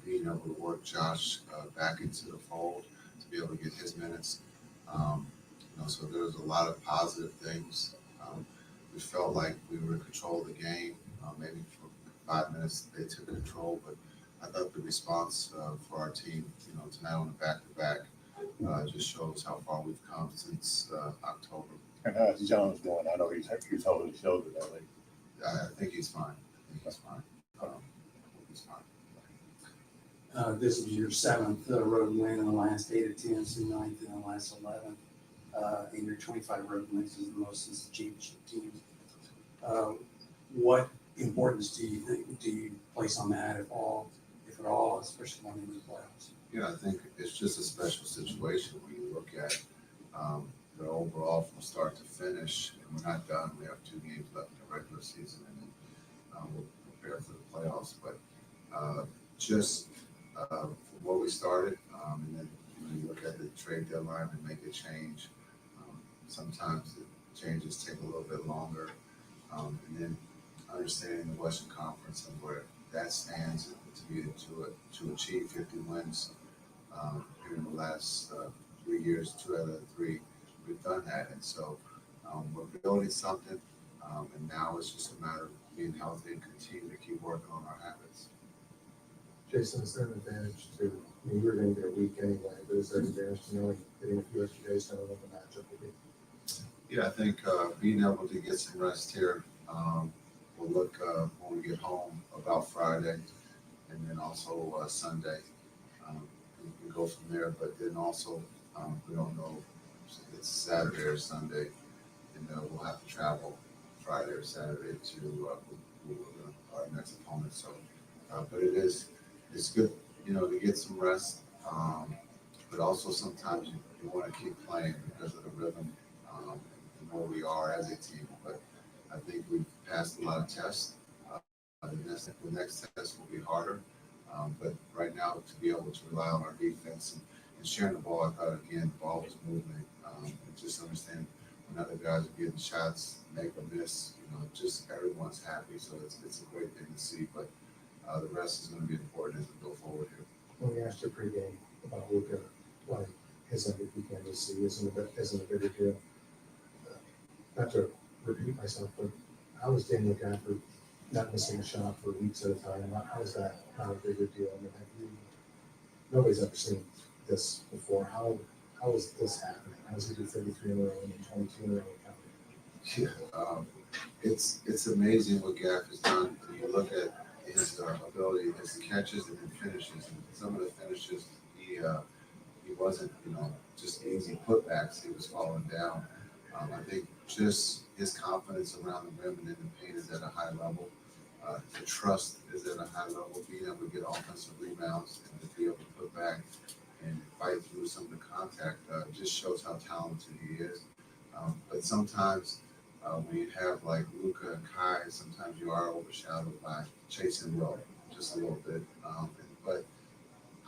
Being able to work Josh back into the fold to be able to get his minutes. So there's a lot of positive things. We felt like we were in control of the game. Maybe for 5 minutes they took control, but I thought the response for our team, tonight on the back-to-back, just shows how far we've come since October. And how's Jones doing? I know he's holding his shoulder that way. I think he's fine. He's fine. This was your 7th road win in the last 8 attempts and 9th in the last 11. And your 25 road wins is the most since the championship teams. What importance do you place on that, if at all, especially going into the playoffs? Yeah, I think it's just a special situation when you look at the overall from start to finish, and we're not done. We have 2 games left in the regular season, and then we'll prepare for the playoffs. But just from where we started, and then you look at the trade deadline and make a change. Sometimes the changes take a little bit longer, and then understanding the Western Conference and where that stands to be to achieve 50 wins here in the last 3 years, 2 out of the 3, we've done that, and so we're building something, and now it's just a matter of being healthy and continue to keep working on our habits. Jason, is there an advantage to? You were going to get a week anyway, but is there an advantage to knowing getting a few extra days to know what the matchup will be? Yeah, I think being able to get some rest here will look when we get home about Friday, and then also Sunday. We go from there, but then also we don't know if it's Saturday or Sunday. and we'll have to travel Friday or Saturday to our next opponent. So, but it's good, to get some rest. But also sometimes you want to keep playing because of the rhythm and where we are as a team. But I think we've passed a lot of tests. The next test will be harder. But right now, to be able to rely on our defense and sharing the ball, I thought, again, the ball was moving. And just understand when other guys are getting shots, make or miss, just everyone's happy. So it's a great thing to see. But the rest is going to be important as we go forward here. When we asked you pregame about Luka, like his MVP candidacy isn't a bigger deal. Not to repeat myself, but how is Daniel Gafford not missing a shot for weeks at a time? How is that not a bigger deal? I mean, nobody's ever seen this before. How is this happening? How does he do 33 in a row and 22 in a row? Yeah, it's amazing what Gaff has done. When you look at his ability, his catches and finishes, and some of the finishes he wasn't, just easy putbacks. He was falling down. I think just his confidence around the rim and in the paint is at a high level. The trust is at a high level. Being able to get offensive rebounds and to be able to put back and fight through some of the contact just shows how talented he is. But sometimes when you have like Luka and Kai, sometimes you are overshadowed by chasing Will just a little bit. But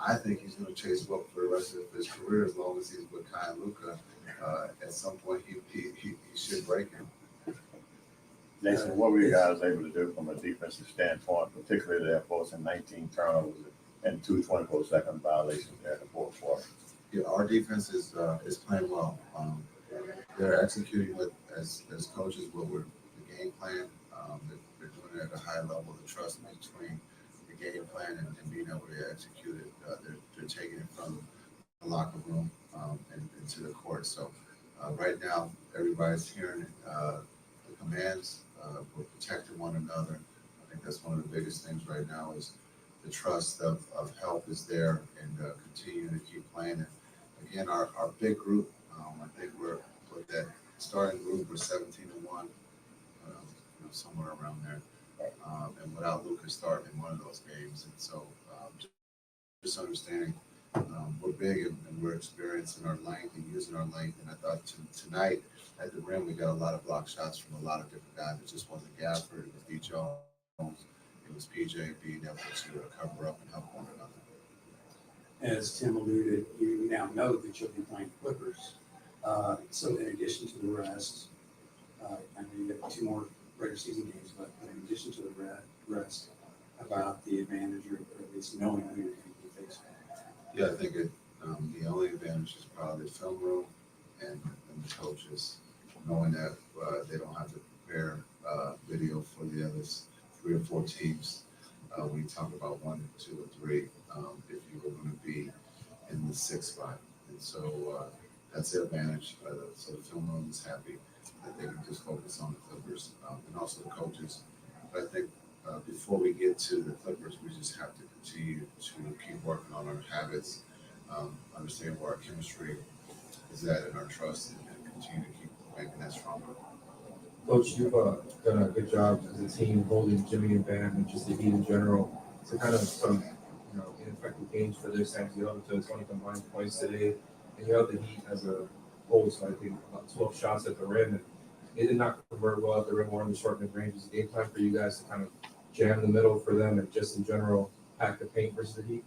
I think he's going to chase Will for the rest of his career as long as he's with Kai and Luka. At some point, he should break him. Jason, what were you guys able to do from a defensive standpoint, particularly there forcing 19 turnovers and 2 24-second violations there in the fourth quarter? Yeah, our defense is playing well. They're executing as coaches the game plan. They're doing it at a high level. The trust between the game plan and being able to execute it. They're taking it from the locker room and into the court. So right now, everybody's hearing the commands. We're protecting one another. I think that's one of the biggest things right now is the trust of help is there and continuing to keep playing. And again, our big group, I think we're with that starting group, we're 17-1, somewhere around there. And without Lucas starting in one of those games. And so just understanding we're big and we're experienced in our length and using our length. And I thought tonight at the rim, we got a lot of block shots from a lot of different guys. It just wasn't Gafford, it was D. Jones, it was PJ being able to cover up and help one another. As Tim alluded, you now know that you'll be playing Clippers. So in addition to the rest, I know you have 2 more regular season games, but in addition to the rest, about the advantage or at least knowing who you're going to be facing. Yeah, I think the only advantage is probably the film room and the coaches, knowing that they don't have to prepare video for the other 3 or 4 teams. When you talk about 1, 2, or 3, if you were going to be in the 6th spot. And so that's the advantage. So the film room is happy that they can just focus on the Clippers and also the coaches. But I think before we get to the Clippers, we just have to continue to keep working on our habits, understand where our chemistry is at and our trust, and continue to keep making that stronger. Coach, you've done a good job as a team holding Jimmy and Bam and just the Heat in general to kind of some ineffective games for their side. You held it to 20 combined points today, and you held the Heat as a whole, so I think about 12 shots at the rim, and they did not convert well at the rim or in the short mid-range. Is the game plan for you guys to kind of jam the middle for them and just in general pack the paint versus the Heat?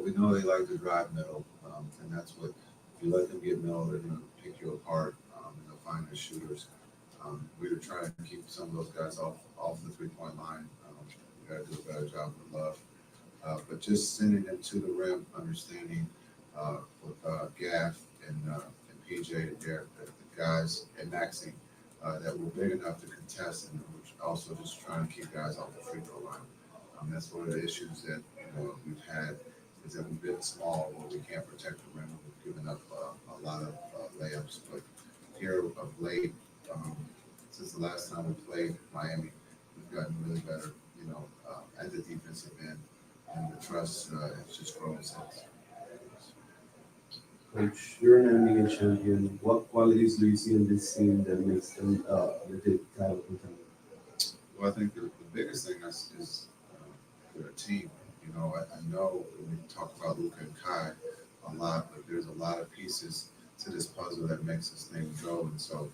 We know they like to drive middle, and that's what, if you let them get middle, they're going to pick you apart, and they'll find their shooters. We were trying to keep some of those guys off the 3-point line. We got to do a better job with Love. But just sending them to the rim, understanding with Gaff and PJ, the guys, and Maxine, that we're big enough to contest, and we're also just trying to keep guys off the free throw line. That's one of the issues that we've had is that we've been small where we can't protect the rim. We've given up a lot of layups, but here of late, since the last time we played Miami, we've gotten really better, at the defensive end, and the trust has just grown since. Coach, you're an NBA champion. What qualities do you see in this team that makes them legit title contender? Well, I think the biggest thing is they're a team. You know, I know we talk about Luca and Kai a lot, but there's a lot of pieces to this puzzle that makes this thing go. And so,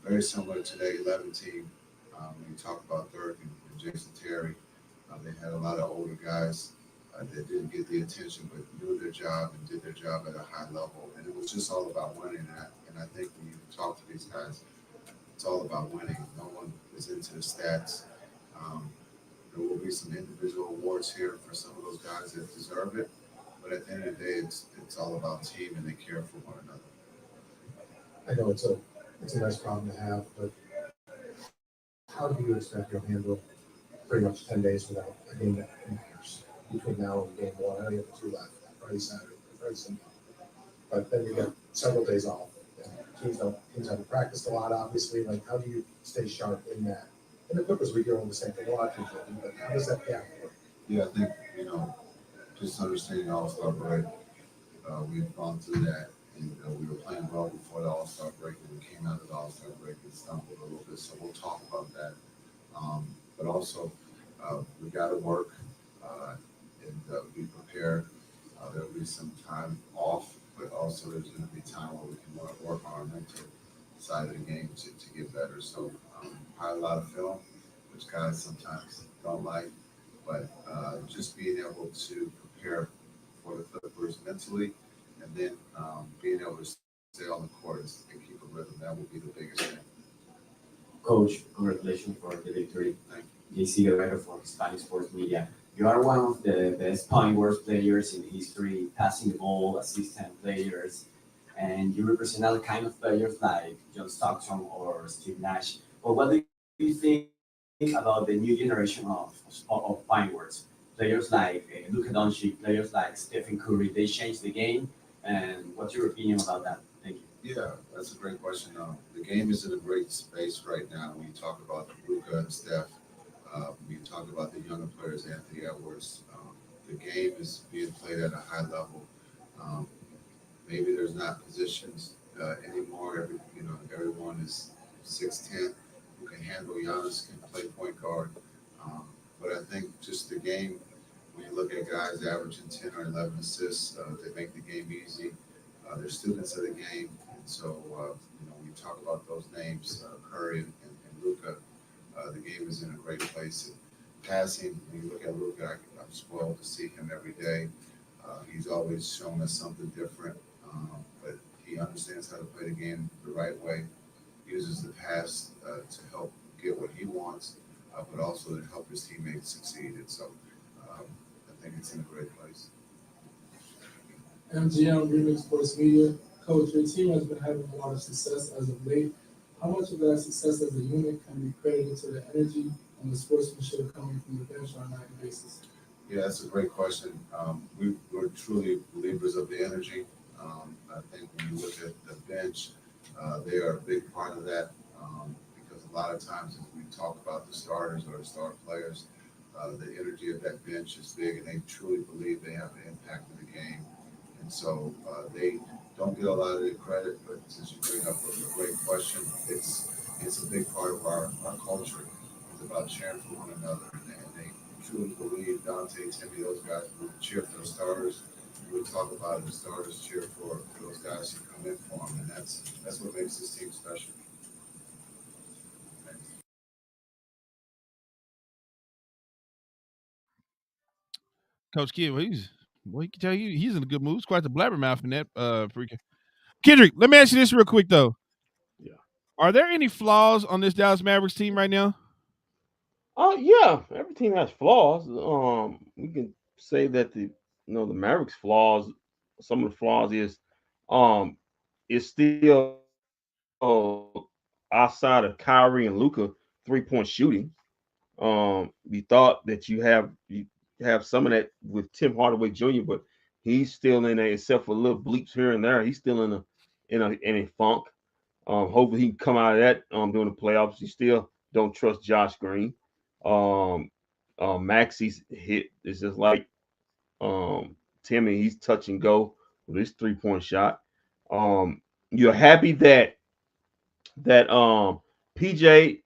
very similar to the 11 team, when you talk about Dirk and Jason Terry, they had a lot of older guys that didn't get the attention, but knew their job and did their job at a high level. And it was just all about winning. And I think when you talk to these guys, it's all about winning. No one is into the stats. Um, there will be some individual awards here for some of those guys that deserve it, but at the end of the day, it's all about team and they care for one another. I know it's a nice problem to have, but how do you expect you'll handle pretty much 10 days without a game that matters between now and game one? I know you have two left, Friday, Saturday, Friday, Sunday. But then you get several days off. And teams haven't practiced a lot, obviously. Like, how do you stay sharp in that? In the Clippers, we hear all the same thing. A lot of teams do, but how does that gap work? Yeah, I think, just understanding All-Star break, we've gone through that, and we were playing well before the All-Star break, and we came out of the All-Star break and stumbled a little bit. So we'll talk about that. But also, we got to work and be prepared. There'll be some time off, but also there's going to be time where we can work on our mental side of the game to get better. So, probably a lot of film, which guys sometimes don't like, but just being able to prepare for the Clippers mentally, and then being able to stay on the court and keep a rhythm. That will be the biggest thing. Coach, congratulations for the victory. Thank JC Guerrero for Hispanic Sports Media. You are one of the best point guard players in history, passing the ball, assistant players, and you represent other kind of players like John Stockton or Steve Nash. But what do you think about the new generation of point guards? Players like Luka Doncic, players like Stephen Curry, they changed the game. And what's your opinion about that? Thank you. you. Yeah, that's a great question. The game is in a great space right now. When you talk about Luka and Steph, when you talk about the younger players, Anthony Edwards, the game is being played at a high level. Um, Maybe there's not positions anymore. Everyone is 6'10", who can handle. Giannis can play point guard. But I think just the game, when you look at guys averaging 10 or 11 assists, they make the game easy. They're students of the game. And so, when you talk about those names, Curry and Luca, the game is in a great place. And passing, when you look at Luca, I'm spoiled to see him every day. He's always shown us something different, but he understands how to play the game the right way, uses the pass to help get what he wants, but also to help his teammates succeed. And so I think it's in a great place. MGM Remix Sports Media. Coach, your team has been having a lot of success as of late. How much of that success as a unit can be credited to the energy and the sportsmanship coming from the bench on a nightly basis? Yeah, that's a great question. We're truly believers of the energy. I think when you look at the bench, they are a big part of that because a lot of times as we talk about the starters or the star players, the energy of that bench is big and they truly believe they have an impact in the game. And so they don't get a lot of the credit, but since you bring up a great question, it's a big part of our culture. It's about cheering for one another, and they truly believe Dante, Timmy, those guys will cheer for the starters. We talk about it, the starters cheer for those guys who come in for them, and that's what makes this team special. Coach Kidd, well, he can tell you he's in a good mood. He's quite the blabbermouth in that freaking. Kendrick, let me ask you this real quick though. Yeah. Are there any flaws on this Dallas Mavericks team right now? Yeah, every team has flaws. We can say that the Mavericks flaws, some of the flaws is still outside of Kyrie and Luca 3-point shooting. We thought that you have some of that with Tim Hardaway Jr., but he's still in a except for little bleeps here and there. He's still in a funk. Hopefully he can come out of that during the playoffs. You still don't trust Josh Green. Um, Maxi's hit is just like Timmy. He's touch and go. with his 3-point shot. You're happy that PJ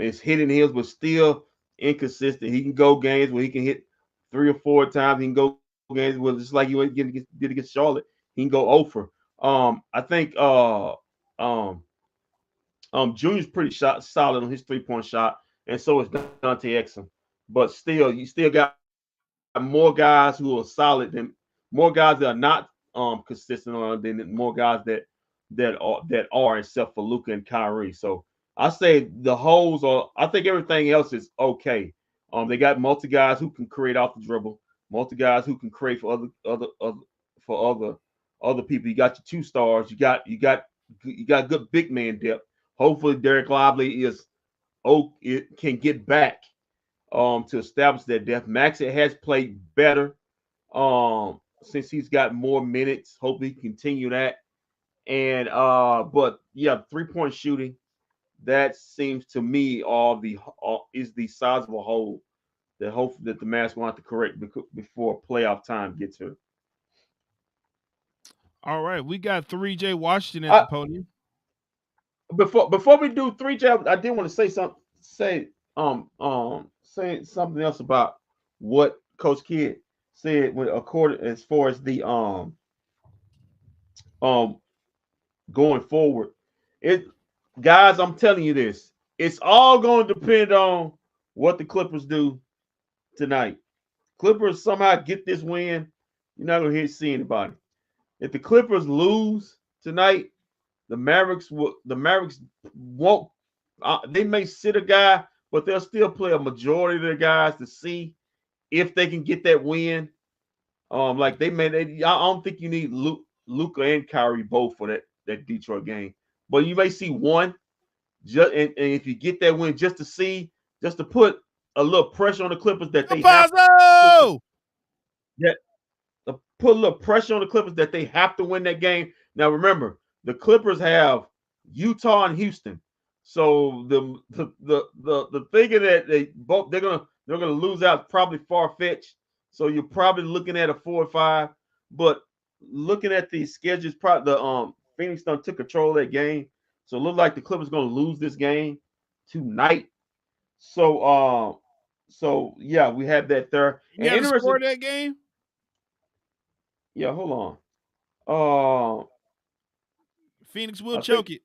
is hitting his, but still inconsistent. He can go games where he can hit 3 or 4 times. He can go games where just like he did against Charlotte, he can go over. I think Junior's pretty solid on his 3-point shot, and so is Dante Exum. But still, you still got more guys who are solid than more guys that are not consistent on than more guys that are, except for Luca and Kyrie. So I say the holes are. I think everything else is okay. They got multi guys who can create off the dribble, multi guys who can create for other people. You got your 2 stars. You got good big man depth. Hopefully, Derek Lively it can get back to establish that depth. Maxey has played better since he's got more minutes. Hopefully, he can continue that. And but yeah, 3-point shooting that seems to me is the size of a hole that hopefully that the Mavs will have to correct before playoff time gets here. All right, we got 3J Washington at the podium. Before we do 3J, I did want to say something else about what Coach Kidd said when according as far as the going forward. It guys, I'm telling you this. It's all going to depend on what the Clippers do tonight. Clippers somehow get this win, you're not going to see anybody. If the Clippers lose tonight, the Mavericks won't. They may sit a guy, but they'll still play a majority of their guys to see if they can get that win. Like I don't think you need Luca and Kyrie both for that Detroit game, but you may see one. And if you get that win, just to put a little pressure on the Clippers that they have to, put a little pressure on the Clippers that they have to win that game. Now remember, the Clippers have Utah and Houston, so the thinking that they're gonna lose out probably far fetched. So you're probably looking at a 4 or 5. But looking at the schedules, probably the Phoenix done took control of that game, so it looked like the Clippers gonna lose this game tonight. So yeah, we have that there. You have to score that game. Yeah, hold on. Phoenix will choke it.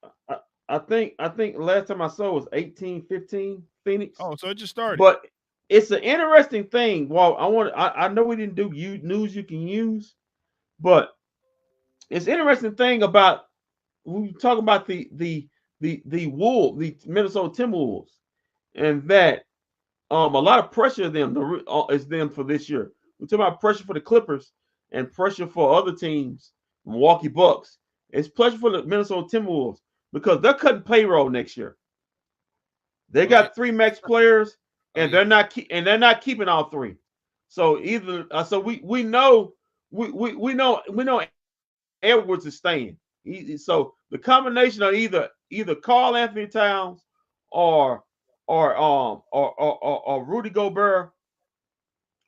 I think last time I saw it was 18-15 Phoenix. Oh, so it just started. But it's an interesting thing. Well, I know we didn't do news you can use, but it's an interesting thing about when we talk about the Minnesota Timberwolves, and that a lot of pressure is them for this year. We talk about pressure for the Clippers and pressure for other teams, Milwaukee Bucks. It's pressure for the Minnesota Timberwolves because they're cutting payroll next year. They got 3 max players, and they're not keeping all 3. So we know Edwards is staying. So the combination of either Karl Anthony Towns or Rudy Gobert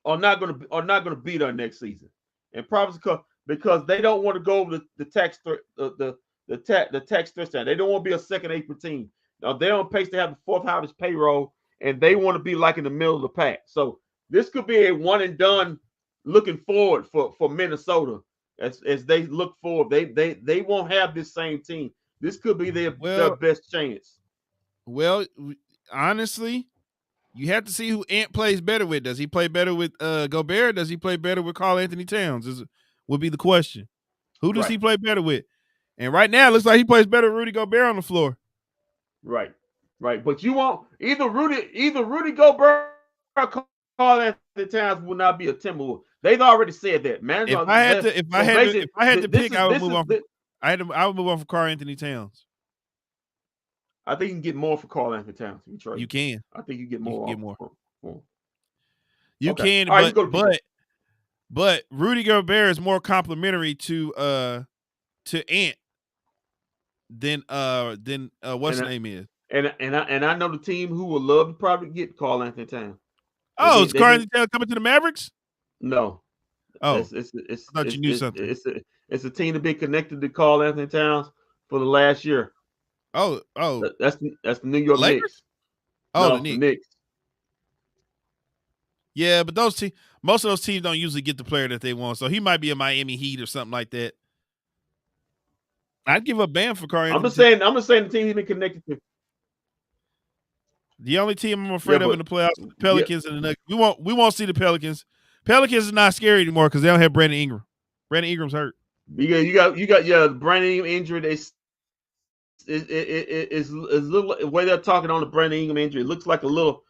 are not gonna be there next season, and probably because they don't want to go over the tax touchdown. They don't want to be a second April team. Now they're on pace to have the 4th highest payroll, and they want to be like in the middle of the pack. So this could be a one and done. Looking forward for Minnesota as they look forward. They won't have this same team. This could be their best chance. Well, honestly, you have to see who Ant plays better with. Does he play better with Gobert? Does he play better with Karl Anthony Towns? Would be the question. Who does he play better with? And right now, it looks like he plays better with Rudy Gobert on the floor. Right. But you want either Rudy Gobert or Karl Anthony Towns will not be a Timberwolf. They've already said that, man. If I had to pick, I would move on. I would move on for Karl Anthony Towns. I think you can get more for Karl Anthony Towns. You can. I think you get more. You can, but Rudy Gobert is more complimentary to Ant than what's his name is. And I know the team who would love to probably get Karl Anthony Towns. Oh, is Karl Anthony Towns coming to the Mavericks? No. Oh, It's I thought you knew something. it's a team to be connected to Karl Anthony Towns for the last year. Oh, That's the New the York Lakers? Knicks. Oh, the No, the Knicks. Knicks. Yeah, but most of those teams don't usually get the player that they want. So he might be a Miami Heat or something like that. I'd give up Bam for Karl I'm Anthony. just saying the team he's been connected to. The only team I'm afraid of in the playoffs is the Yeah. Pelicans and the Nuggets. We won't see the Pelicans. Pelicans is not scary anymore because they don't have Brandon Ingram. Brandon Ingram's hurt. You got Brandon Ingram injury. It's little the way they're talking on the Brandon Ingram injury. It looks like a little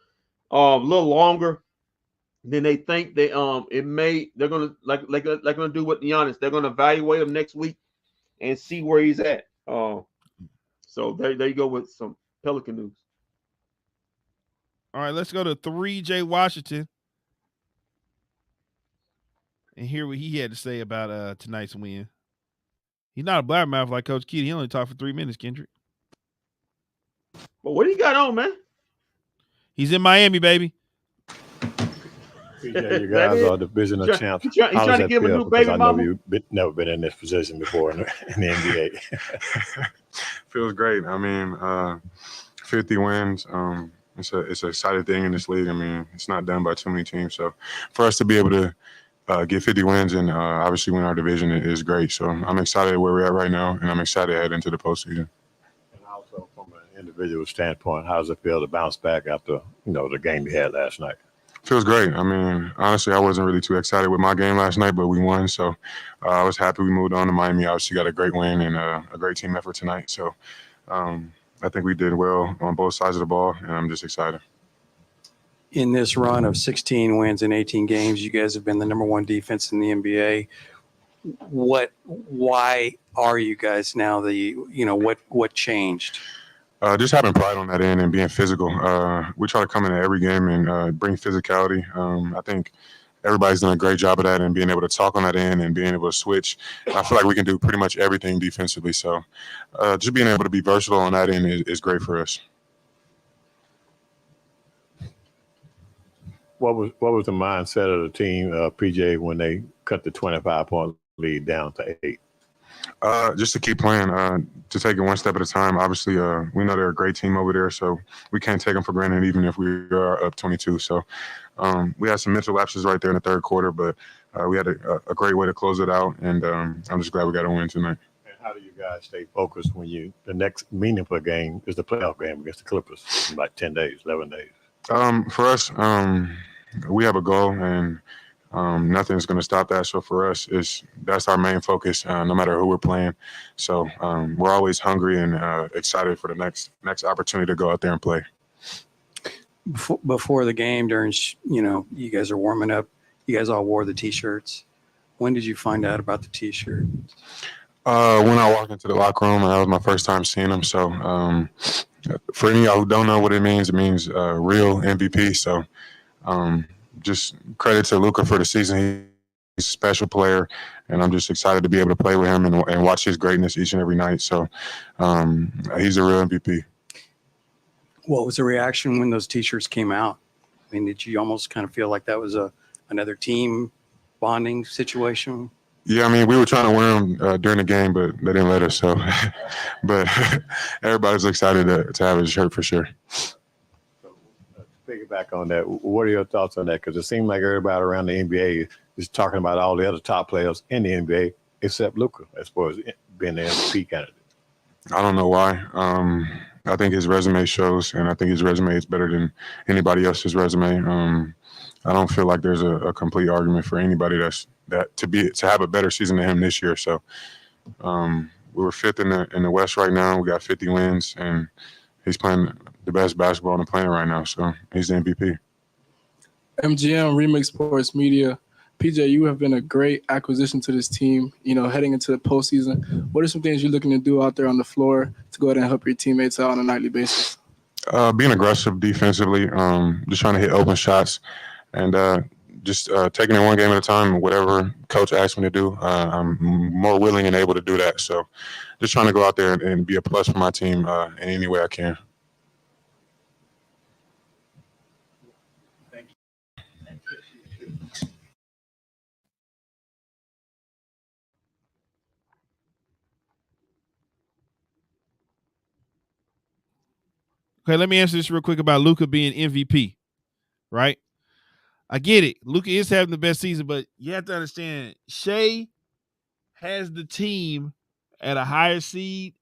longer than they think. They're gonna gonna do with Giannis. They're gonna evaluate him next week and see where he's at. So there you go with some Pelican news. All right, let's go to 3J Washington and hear what he had to say about tonight's win. He's not a blabbermouth like Coach Keith. He only talked for 3 minutes, Kendrick. But what do you got on, man? He's in Miami, baby. PJ, you guys are divisional champs. He's trying to give a new baby mama. I know you've never been in this position before in the NBA. Feels great. I mean, 50 wins. It's an exciting thing in this league. I mean, it's not done by too many teams. So for us to be able to get 50 wins and obviously win our division is great. So I'm excited where we're at right now, and I'm excited to head into the postseason. And also from an individual standpoint, how does it feel to bounce back after the game you had last night? Feels great. I mean, honestly, I wasn't really too excited with my game last night, but we won. So I was happy we moved on to Miami. Obviously got a great win and a great team effort tonight. So I think we did well on both sides of the ball, and I'm just excited. In this run of 16 wins in 18 games, you guys have been the number one defense in the NBA. Why are you guys now what changed? Just having pride on that end and being physical. We try to come into every game and bring physicality. I think everybody's done a great job of that and being able to talk on that end and being able to switch. I feel like we can do pretty much everything defensively. So just being able to be versatile on that end is great for us. What was the mindset of the team, PJ, when they cut the 25-point lead down to 8? Just to keep playing, to take it one step at a time. Obviously, we know they're a great team over there, so we can't take them for granted even if we are up 22. So we had some mental lapses right there in the third quarter, but we had a great way to close it out, and I'm just glad we got a win tonight. And how do you guys stay focused when the next meaningful game is the playoff game against the Clippers in like 10 days, 11 days? For us, we have a goal, and nothing's going to stop that. So for us, that's our main focus, no matter who we're playing. So we're always hungry and excited for the next opportunity to go out there and play. Before the game, during you guys are warming up, you guys all wore the T-shirts. When did you find out about the T-shirt? When I walked into the locker room, and that was my first time seeing them. So for any of y'all who don't know what it means real MVP. So just credit to Luka for the season. He's a special player, and I'm just excited to be able to play with him and watch his greatness each and every night. So he's a real MVP. What was the reaction when those T-shirts came out? I mean, did you almost kind of feel like that was another team bonding situation? Yeah, I mean, we were trying to wear them during the game, but they didn't let us. So, but everybody's excited to have his shirt for sure. Piggyback on that, what are your thoughts on that? Because it seems like everybody around the NBA is talking about all the other top players in the NBA except Luka as far as being the MVP candidate. I don't know why. I think his resume shows, and I think his resume is better than anybody else's resume. I don't feel like there's a complete argument for anybody to have a better season than him this year. So we're fifth in the West right now. We got 50 wins, and he's playing the best basketball on the planet right now. So he's the MVP. MGM Remix Sports Media. PJ, you have been a great acquisition to this team, heading into the postseason. What are some things you're looking to do out there on the floor to go ahead and help your teammates out on a nightly basis? Being aggressive defensively, just trying to hit open shots, and just taking it one game at a time. Whatever coach asks me to do, I'm more willing and able to do that. So just trying to go out there and be a plus for my team in any way I can. Okay, let me answer this real quick about Luka being MVP. Right? I get it. Luka is having the best season, but you have to understand Shea has the team at a higher seed.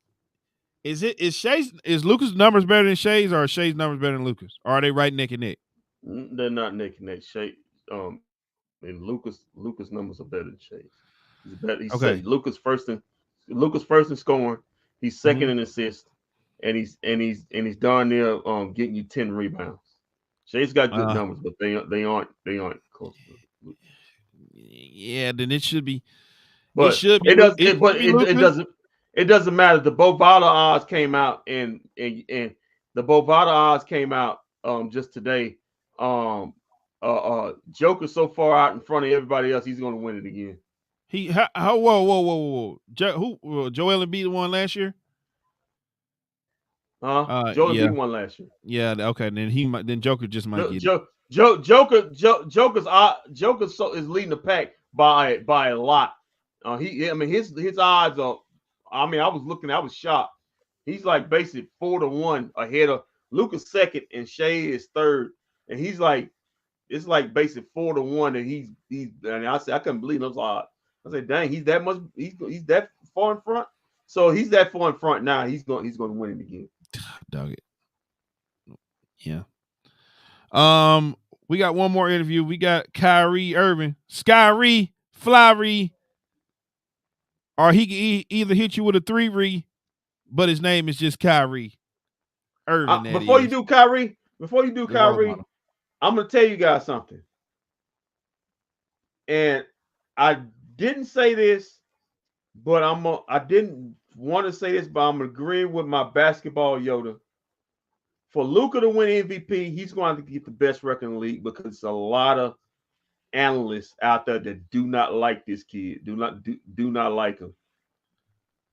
Is Luka's numbers better than Shea's, or are Shea's numbers better than Luka's? Or are they right neck and neck? They're not neck and neck. Shea, and Lucas numbers are better than Shea's. He's better. Okay. Lucas first in scoring. He's 2nd in assists, and he's darn near getting you 10 rebounds. Shea's got good numbers, but they aren't close to. Yeah, then it should be. But it doesn't matter. The Bovada odds came out, and the Bovada odds came out just today. Joker so far out in front of everybody else, he's going to win it again. Whoa. Joel Embiid won last year? Joel Embiid won last year. Yeah, okay. Then Joker just might get it. Joker's is leading the pack by a lot. His odds are. I was shocked. He's like basically 4-1 ahead of Luka's second, and Shea is third, and he's like, it's like basically 4-1, and he's. And I said I couldn't believe it. I said, dang, he's that much. He's that far in front. So he's that far in front now. He's going to win it again. Dog it. Yeah. We got one more interview. We got Kyrie Irving, Skyrie, Flyree, or he can either hit you with a 3-ree, but his name is just Kyrie Irving. Before you do Kyrie, I'm gonna tell you guys something. And I didn't say this, but I didn't want to say this, but I'm agreeing with my basketball Yoda. For Luka to win MVP, he's going to have to get the best record in the league, because there's a lot of analysts out there that do not like this kid. Do not like him.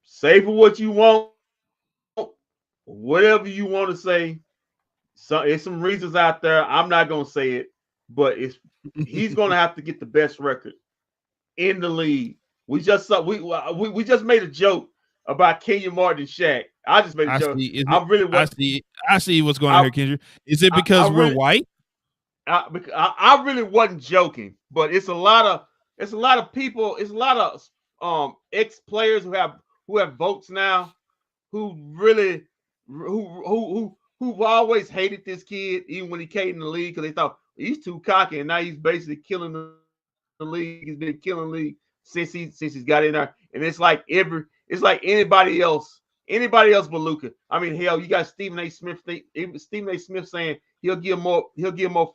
Say for what you want, whatever you want to say. So there's some reasons out there. I'm not gonna say it, but he's gonna have to get the best record in the league. We just made a joke about Kenyon Martin and Shaq. I just made a joke. I see what's going on here, Kendrick. Is it because we're white? I really wasn't joking, but it's a lot of people. It's a lot of ex players who have votes now, who've always hated this kid, even when he came in the league, because they thought he's too cocky, and now he's basically killing the league. He's been killing the league since he's got in there, and it's like anybody else but Luka. I mean, hell, you got Stephen A. Smith saying he'll give more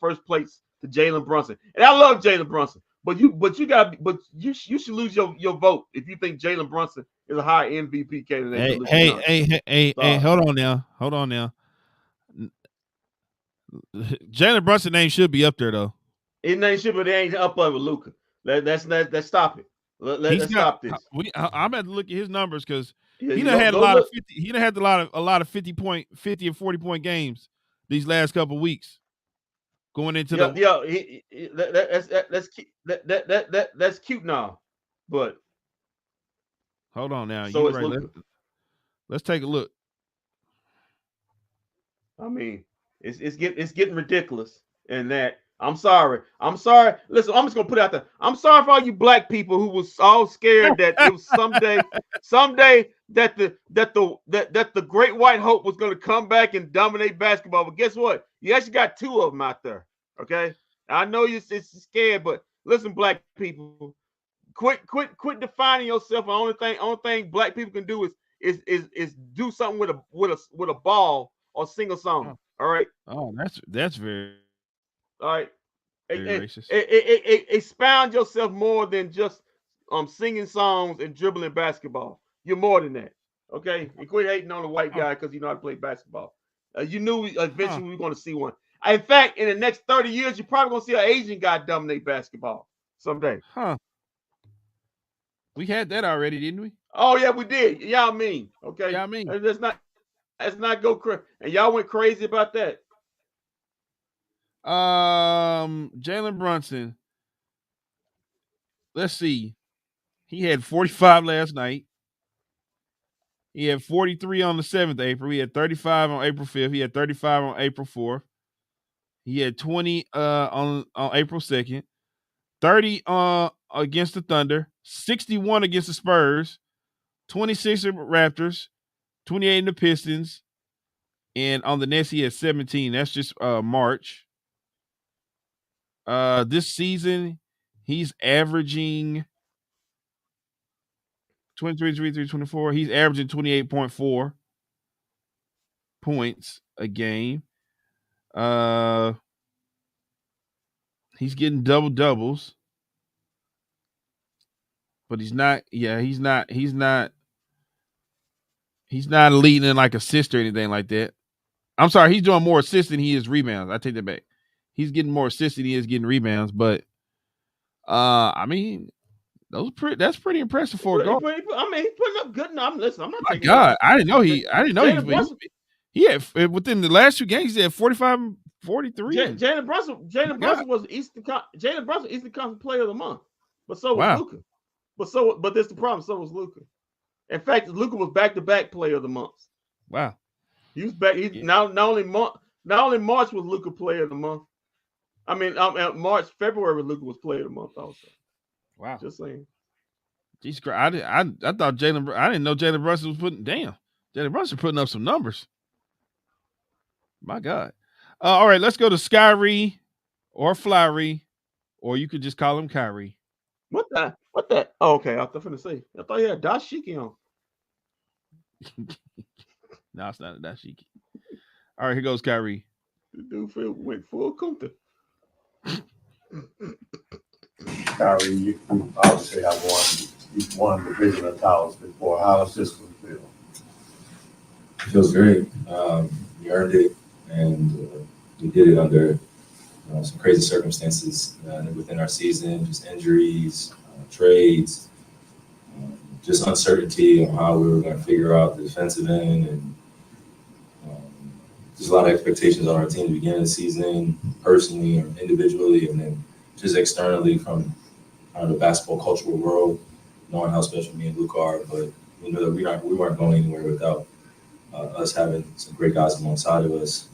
first place to Jalen Brunson, and I love Jalen Brunson, but you should lose your vote if you think Jalen Brunson is a high MVP candidate. Hey, hold on now. Jalen Brunson's name should be up there though. His name should, but they ain't up there with Luka. Let's stop it. Let's stop this. I'm at to look at his numbers, because he done had a lot of 50. He done had a lot of 50 and 40-point games these last couple of weeks. Going into that's cute now, but hold on now. So you're right. Let's take a look. I mean, it's getting ridiculous, and that I'm sorry. Listen, I'm just gonna put it out there. I'm sorry for all you black people who was all scared that it was someday that the great white hope was gonna come back and dominate basketball. But guess what? You actually got two of them out there. Okay, I know you're scared, but listen, black people, quit defining yourself. The only thing black people can do is do something with a ball or sing a song. All right. Oh, that's very. All right. Racist. Expound yourself more than just singing songs and dribbling basketball. You're more than that. Okay? And quit hating on the white guy because you know how to play basketball. You knew eventually we were going to see one. In fact, in the next 30 years, you're probably going to see an Asian guy dominate basketball someday. Huh. We had that already, didn't we? Oh, yeah, we did. Y'all mean. Okay? Y'all mean. Let's not go crazy. And y'all went crazy about that. Jalen Brunson. Let's see. He had 45 last night. He had 43 on the 7th of April. He had 35 on April 5th. He had 35 on April 4th. He had 20 on April 2nd. 30 against the Thunder. 61 against the Spurs. 26 in the Raptors. 28 in the Pistons. And on the Nets, he had 17. That's just March. This season, he's averaging 23, 23, 24. He's averaging 28.4 points a game. He's getting double doubles, but he's not. Yeah, he's not leading in like assists or anything like that. I'm sorry, he's doing more assists than he is rebounds. I take that back. He's getting more assists than he is getting rebounds, but I mean, that's pretty impressive for a guard. I mean, he's putting up good numbers. Listen, I'm not My taking God, I didn't know he Jalen he had within the last 2 games he had 45 and 43. Jalen Brunson was Eastern Conference Player of the Month, but so was Luka. But that's the problem. So was Luka. In fact, Luka was back-to-back Player of the Month. Wow. He was back. Not only March was Luka Player of the Month. I mean, February Luka was Player of the Month also. Wow. Just saying. Jesus Christ, I thought I didn't know Jalen Brunson was Jalen Brunson putting up some numbers. My God. All right, let's go to Skyrie or Flyree, or you could just call him Kyrie. What that? Oh, okay. I was going to say. I thought he had dashiki on. No, it's not a dashiki. All right, here goes Kyrie. The dude went full Kunta. Kyrie, you obviously have won division of titles before. How does this one feel? It feels great. We earned it, and we did it under some crazy circumstances within our season, just injuries, trades, just uncertainty on how we were going to figure out the defensive end, and there's a lot of expectations on our team at the beginning of the season, personally or individually, and then just externally from the basketball cultural world, knowing how special me and Luke are. But we know that we weren't going anywhere without us having some great guys alongside of us,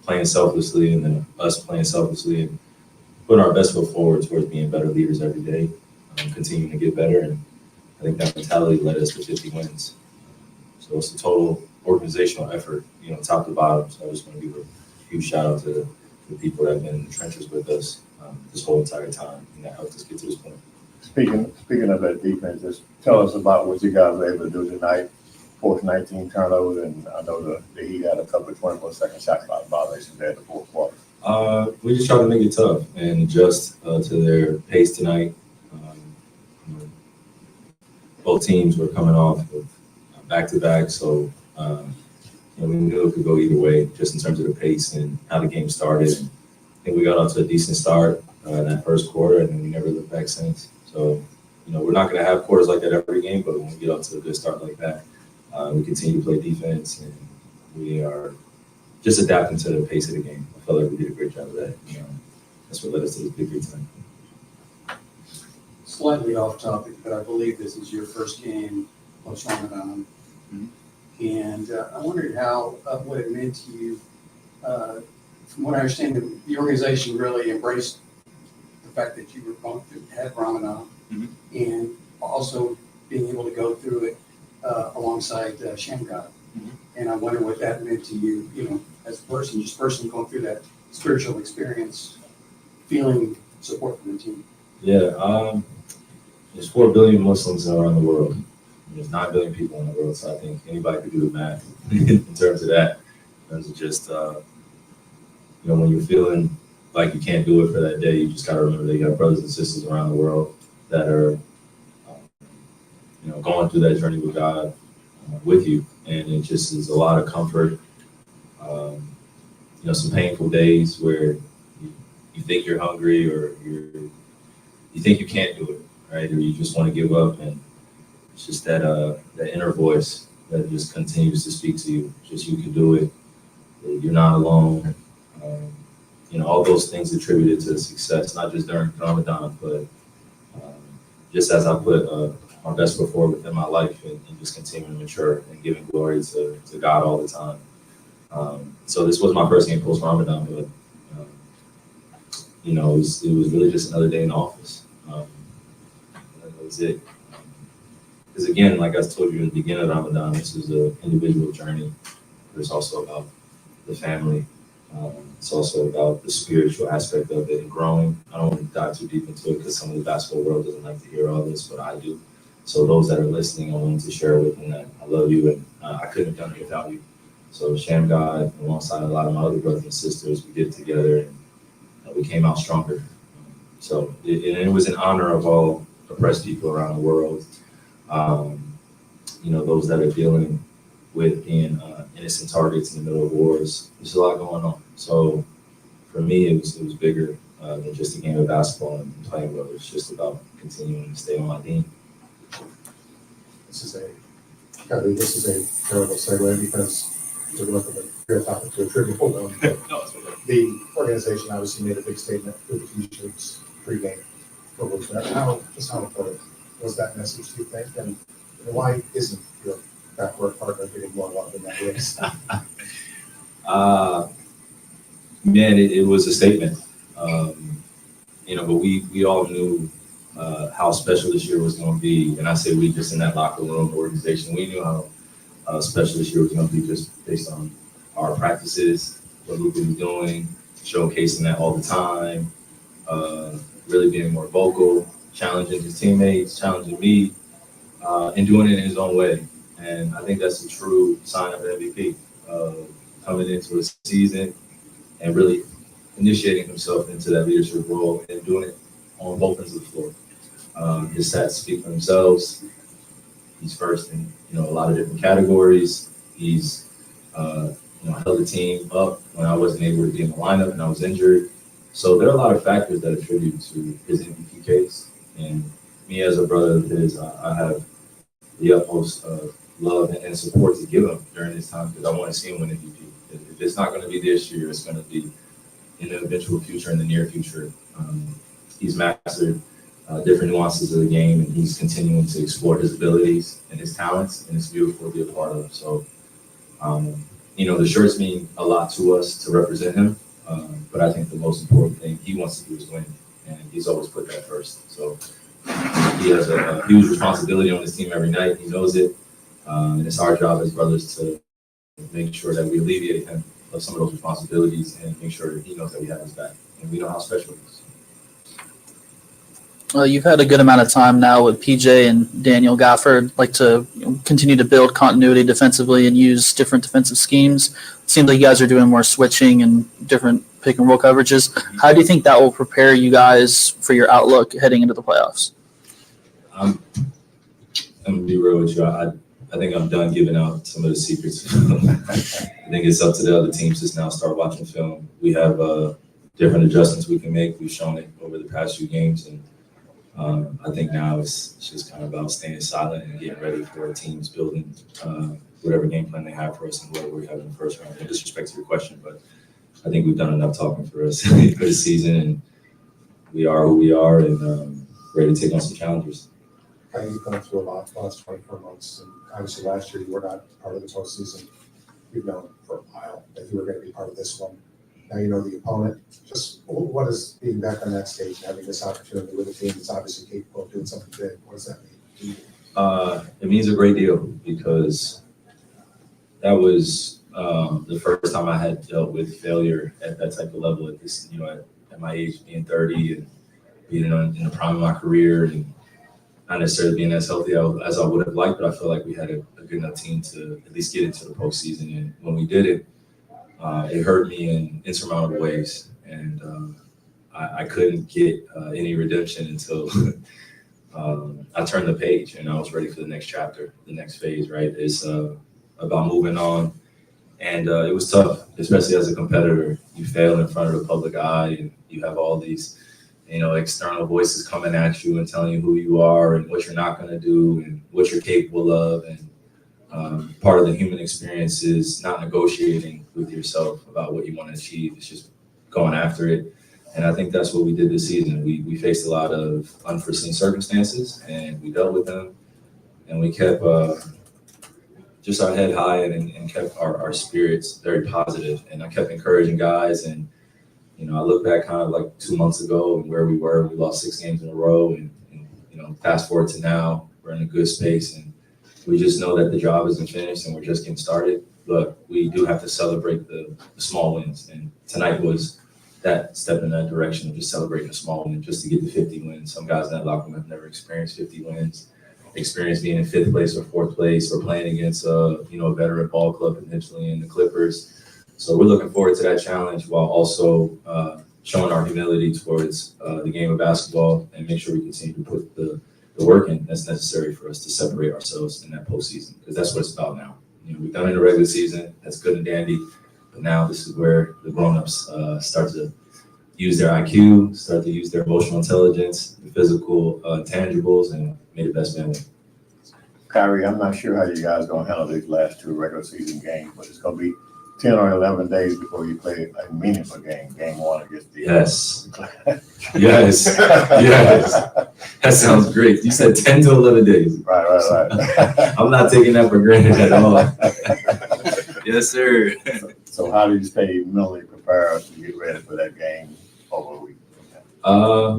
playing selflessly, and then us playing selflessly and putting our best foot forward towards being better leaders every day, continuing to get better. And I think that mentality led us to 50 wins. So it's a total organizational effort, top to bottom. So I just want to give a huge shout out to the people that have been in the trenches with us this whole entire time, and that helped us get to this point. Speaking of that defense, just tell us about what you guys were able to do tonight. Forced 19 turnovers, and I know the Heat had a couple of 24-second shot clock violations there in the fourth quarter. We just tried to make it tough and adjust to their pace tonight. Both teams were coming off of back-to-back, so we knew it could go either way, just in terms of the pace and how the game started. And I think we got off to a decent start in that first quarter, and then we never looked back since. So, we're not going to have quarters like that every game, but when we get off to a good start like that, we continue to play defense, and we are just adapting to the pace of the game. I felt like we did a great job of that. That's what led us to this victory tonight. Slightly off topic, but I believe this is your first game post-Ramadan. And I wondered what it meant to you. From what I understand, the organization really embraced the fact that you were going to have Ramadan, and also being able to go through it alongside Shamgar. And I wonder what that meant to you, as a person, just personally going through that spiritual experience, feeling support from the team. Yeah, there's 4 billion Muslims around the world. There's 9 billion people in the world, so I think anybody could do the math in terms of that. In terms of just, when you're feeling like you can't do it for that day, you just got to remember that you have brothers and sisters around the world that are, going through that journey with God with you. And it just is a lot of comfort. Some painful days where you think you're hungry, or you think you can't do it, right? Or you just want to give up, and it's just that inner voice that just continues to speak to you. Just, you can do it. You're not alone. All those things attributed to success, not just during Ramadan, but just as I put my best foot forward within my life and just continuing to mature and giving glory to God all the time. So this was my first game post Ramadan, but you know, it was really just another day in office. That was it. Because again, like I told you in the beginning of Ramadan, this is an individual journey, but it's also about the family. It's also about the spiritual aspect of it and growing. I don't want to dive too deep into it because some of the basketball world doesn't like to hear all this, but I do. So those that are listening, I wanted to share with them that I love you and I couldn't have done it without you. So Sham God, alongside a lot of my other brothers and sisters, we did it together and we came out stronger. So it was in honor of all oppressed people around the world. You know, those that are dealing with being innocent targets in the middle of wars. There's a lot going on. So for me, it was bigger than just a game of basketball and playing well. It's just about continuing to stay on my team. This is a terrible segue because to look at the real topic to a trivial one. The organization obviously made a big statement with the T-shirts pregame. How important was that message, do you think? And why isn't your backcourt partner getting more love than that is? Man, it was a statement. You know, but we all knew how special this year was going to be. And I say we just in that locker room organization, we knew how special this year was going to be just based on our practices, what we've been doing, showcasing that all the time, really being more vocal, challenging his teammates, challenging me, and doing it in his own way. And I think that's a true sign of an MVP, coming into a season and really initiating himself into that leadership role and doing it on both ends of the floor. His stats speak for themselves. He's first in a lot of different categories. He's held the team up when I wasn't able to be in the lineup and I was injured. So there are a lot of factors that attribute to his MVP case. And me as a brother of his, I have the utmost love and support to give him during this time because I want to see him win MVP. If it's not going to be this year, it's going to be in the eventual future, in the near future. He's mastered different nuances of the game, and he's continuing to explore his abilities and his talents, and it's beautiful to be a part of. So, the shirts mean a lot to us to represent him, but I think the most important thing he wants to do is win, and he's always put that first. So he has a huge responsibility on his team every night. He knows it, and it's our job as brothers to make sure that we alleviate him of some of those responsibilities and make sure that he knows that we have his back, and we know how special he is. You've had a good amount of time now with PJ and Daniel Gafford, like to continue to build continuity defensively and use different defensive schemes. It seems like you guys are doing more switching and different pick and roll coverages. How do you think that will prepare you guys for your outlook heading into the playoffs? I'm going to be real with you. I think I'm done giving out some of the secrets. I think it's up to the other teams to now start watching film. We have different adjustments we can make. We've shown it over the past few games, and I think now it's just kind of about staying silent and getting ready for our teams building whatever game plan they have for us and what we have in the first round. No disrespect to your question, but I think we've done enough talking for us for this season, and we are who we are and ready to take on some challenges. I know you've gone through a lot the last 24 months, and obviously last year you were not part of the postseason. You've known for a while that you were going to be part of this one. Now you know the opponent. Just what is being back on that stage and having this opportunity with a team that's obviously capable of doing something big? What does that mean? It means a great deal because that was the first time I had dealt with failure at that type of level at this, at my age, being 30 and being in the prime of my career and not necessarily being as healthy as I would have liked, but I feel like we had a good enough team to at least get into the postseason. And when we did it, it hurt me in insurmountable ways. And I couldn't get any redemption until I turned the page and I was ready for the next chapter, the next phase, right? It's about moving on. And it was tough, especially as a competitor. You fail in front of the public eye and you have all these external voices coming at you and telling you who you are and what you're not going to do and what you're capable of. And part of the human experience is not negotiating with yourself about what you want to achieve. It's just going after it. And I think that's what we did this season. We faced a lot of unforeseen circumstances and we dealt with them. and we kept just our head high and kept our spirits very positive. And I kept encouraging guys. And, you know, I look back kind of like 2 months ago and where we were. We lost 6 games in a row. And you know, fast forward to now, we're in a good space. And we just know that the job isn't finished and we're just getting started. But we do have to celebrate the small wins. And tonight was that step in that direction of just celebrating a small win, just to get to 50 wins. Some guys in that locker room have never experienced 50 wins. Experience being in 5th place or 4th place or playing against a veteran ball club potentially in the Clippers. So we're looking forward to that challenge while also showing our humility towards the game of basketball and make sure we continue to put the work in that's necessary for us to separate ourselves in that postseason, because that's what it's about now. You know, we've done it in the regular season. That's good and dandy. But now this is where the grown-ups start to use their IQ, start to use their emotional intelligence, the physical tangibles, and make the best man win. Kyrie, I'm not sure how you guys are going to handle these last 2 regular season games, but it's going to be 10 or 11 days before you play a meaningful game, game 1 against the Yes. Yes. That sounds great. You said 10 to 11 days. Right. I'm not taking that for granted at all. Yes, sir. So how do you stay mentally prepared to get ready for that game over a week?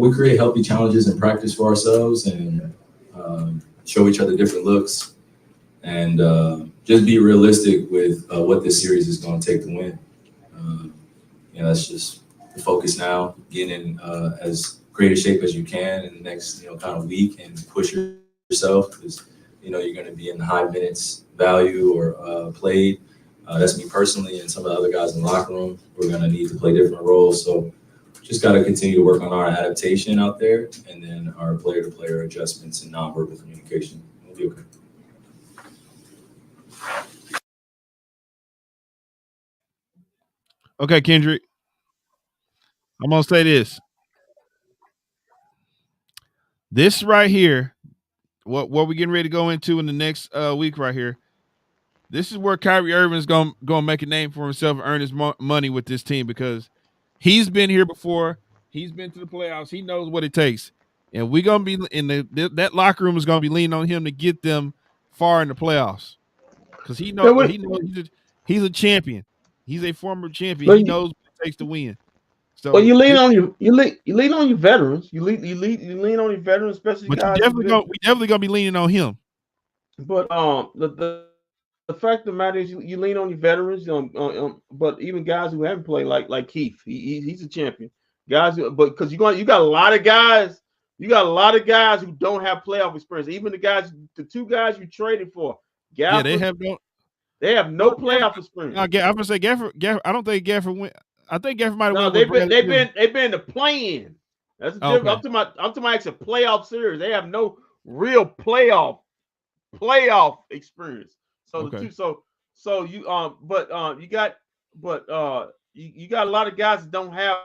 We create healthy challenges in practice for ourselves and show each other different looks and just be realistic with what this series is going to take to win. That's just the focus now, getting in as great a shape as you can in the next kind of week and push yourself, because you're going to be in the high minutes value or played. That's me personally, and some of the other guys in the locker room. We're going to need to play different roles. So just got to continue to work on our adaptation out there and then our player-to-player adjustments and nonverbal communication. We'll be okay. Okay, Kendrick. I'm going to say this. This right here, what we're getting ready to go into in the next week right here, this is where Kyrie Irving is going to make a name for himself and earn his money with this team, because he's been here before. He's been to the playoffs. He knows what it takes. And we're going to be in that locker room is going to be leaning on him to get them far in the playoffs, because he knows he's a champion. He's a former champion. He knows what it takes to win. So you lean on you lean on your veterans. You lean on your veterans, especially but guys. we definitely gonna be leaning on him. But the fact of the matter is you lean on your veterans. But even guys who haven't played, like Keith, he's a champion. Guys, but because you got a lot of guys. You got a lot of guys who don't have playoff experience. Even the 2 guys you traded for, Gafford, they have no playoff experience. I'm gonna say Gafford. I don't think Gafford went. I think Gafford might have went. They've been the play-in. That's the difference. I'm talking about actually playoff series. They have no real playoff experience. So the two, so you you got a lot of guys that don't have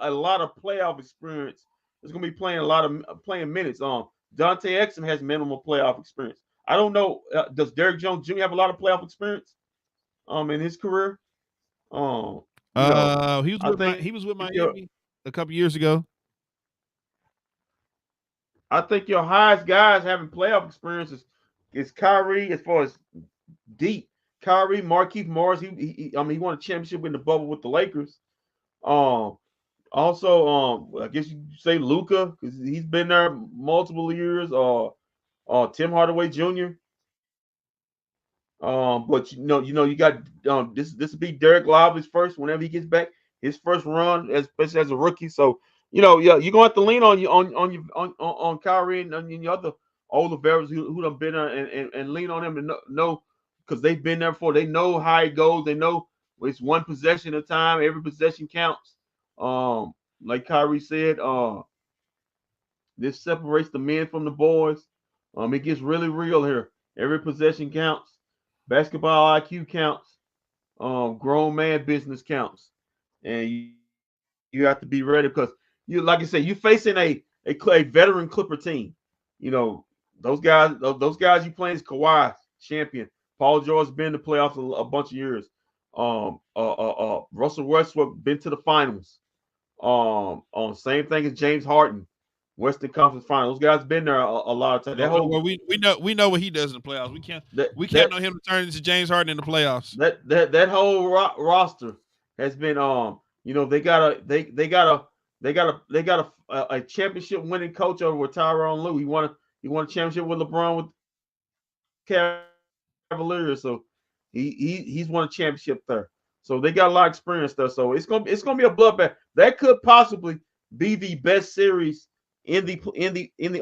a lot of playoff experience. It's gonna be playing a lot of playing minutes. Dante Exum has minimal playoff experience. I don't know. Does Derrick Jones Jr. have a lot of playoff experience? In his career. He was with Miami a couple years ago. I think your highest guys having playoff experience is Kyrie, as far as deep. Kyrie, Markieff Morris. He won a championship in the bubble with the Lakers. Also, I guess you say Luka, because he's been there multiple years. Tim Hardaway Jr. But you got this will be Derek Lively's first whenever he gets back, his first run, especially as a rookie. So you're gonna have to lean on Kyrie and on your other older veterans who have been there and lean on them to know, because they've been there before. They know how it goes. They know it's one possession at a time. Every possession counts. Like Kyrie said, this separates the men from the boys. It gets really real here. Every possession counts. Basketball IQ counts. Grown man business counts. And you have to be ready, because like I said, you're facing a veteran Clipper team. Those guys you playing is Kawhi, champion. Paul George's been to playoffs a bunch of years. Russell Westbrook been to the finals. Same thing as James Harden. Western Conference Finals. Those guys been there a lot of times. That whole Well, we know what he does in the playoffs. We can't know him to turn into James Harden in the playoffs. That whole roster has been they got a championship winning coach over with Tyronn Lue. He won a championship with LeBron with Cavaliers, so he's won a championship there. So they got a lot of experience there. So it's gonna be a bloodbath. That could possibly be the best series in the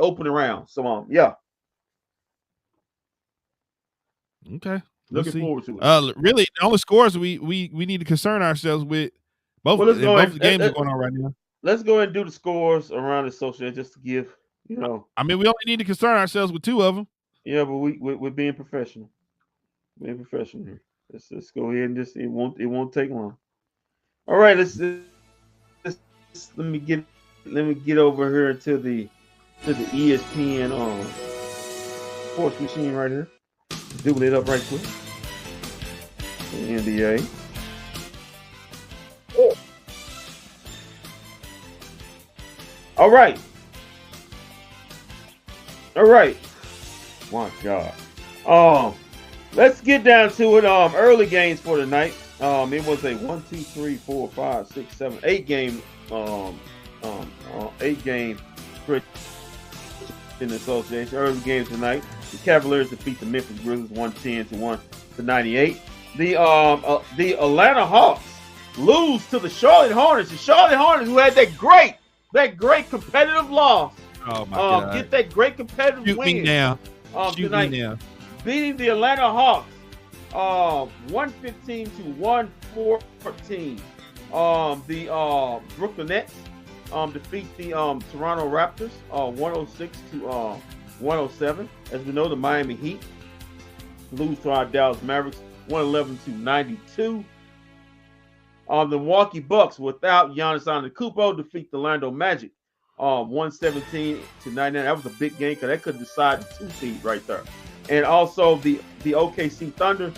opening round. So yeah. Okay. Looking forward to it. Really, the only scores we need to concern ourselves with both games are going on right now. Let's go ahead and do the scores around the association just to give, I mean, we only need to concern ourselves with 2 of them. Yeah, but we're being professional. Being professional here. Let's go ahead and just it won't take long. All right, let's let me get over here to the ESPN sports machine right here. Doing it up right quick. The NBA. Oh. All right. My God. Let's get down to it. Early games for tonight. It was a 1, 2, 3, 4, 5, 6, 7, 8 game 8 game stretch in the association. Early games tonight. The Cavaliers defeat the Memphis Grizzlies 110-198. The Atlanta Hawks lose to the Charlotte Hornets. The Charlotte Hornets, who had that great competitive loss. Oh my God! Get that great competitive win. Shoot me now. Tonight, beating the Atlanta Hawks 115-114. The Brooklyn Nets defeat the Toronto Raptors 106-107. As we know, the Miami Heat lose to our Dallas Mavericks 111-92. The Milwaukee Bucks, without Giannis Antetokounmpo, defeat the Orlando Magic 117-99. That was a big game because that could decide the 2 seed right there. And also the OKC Thunder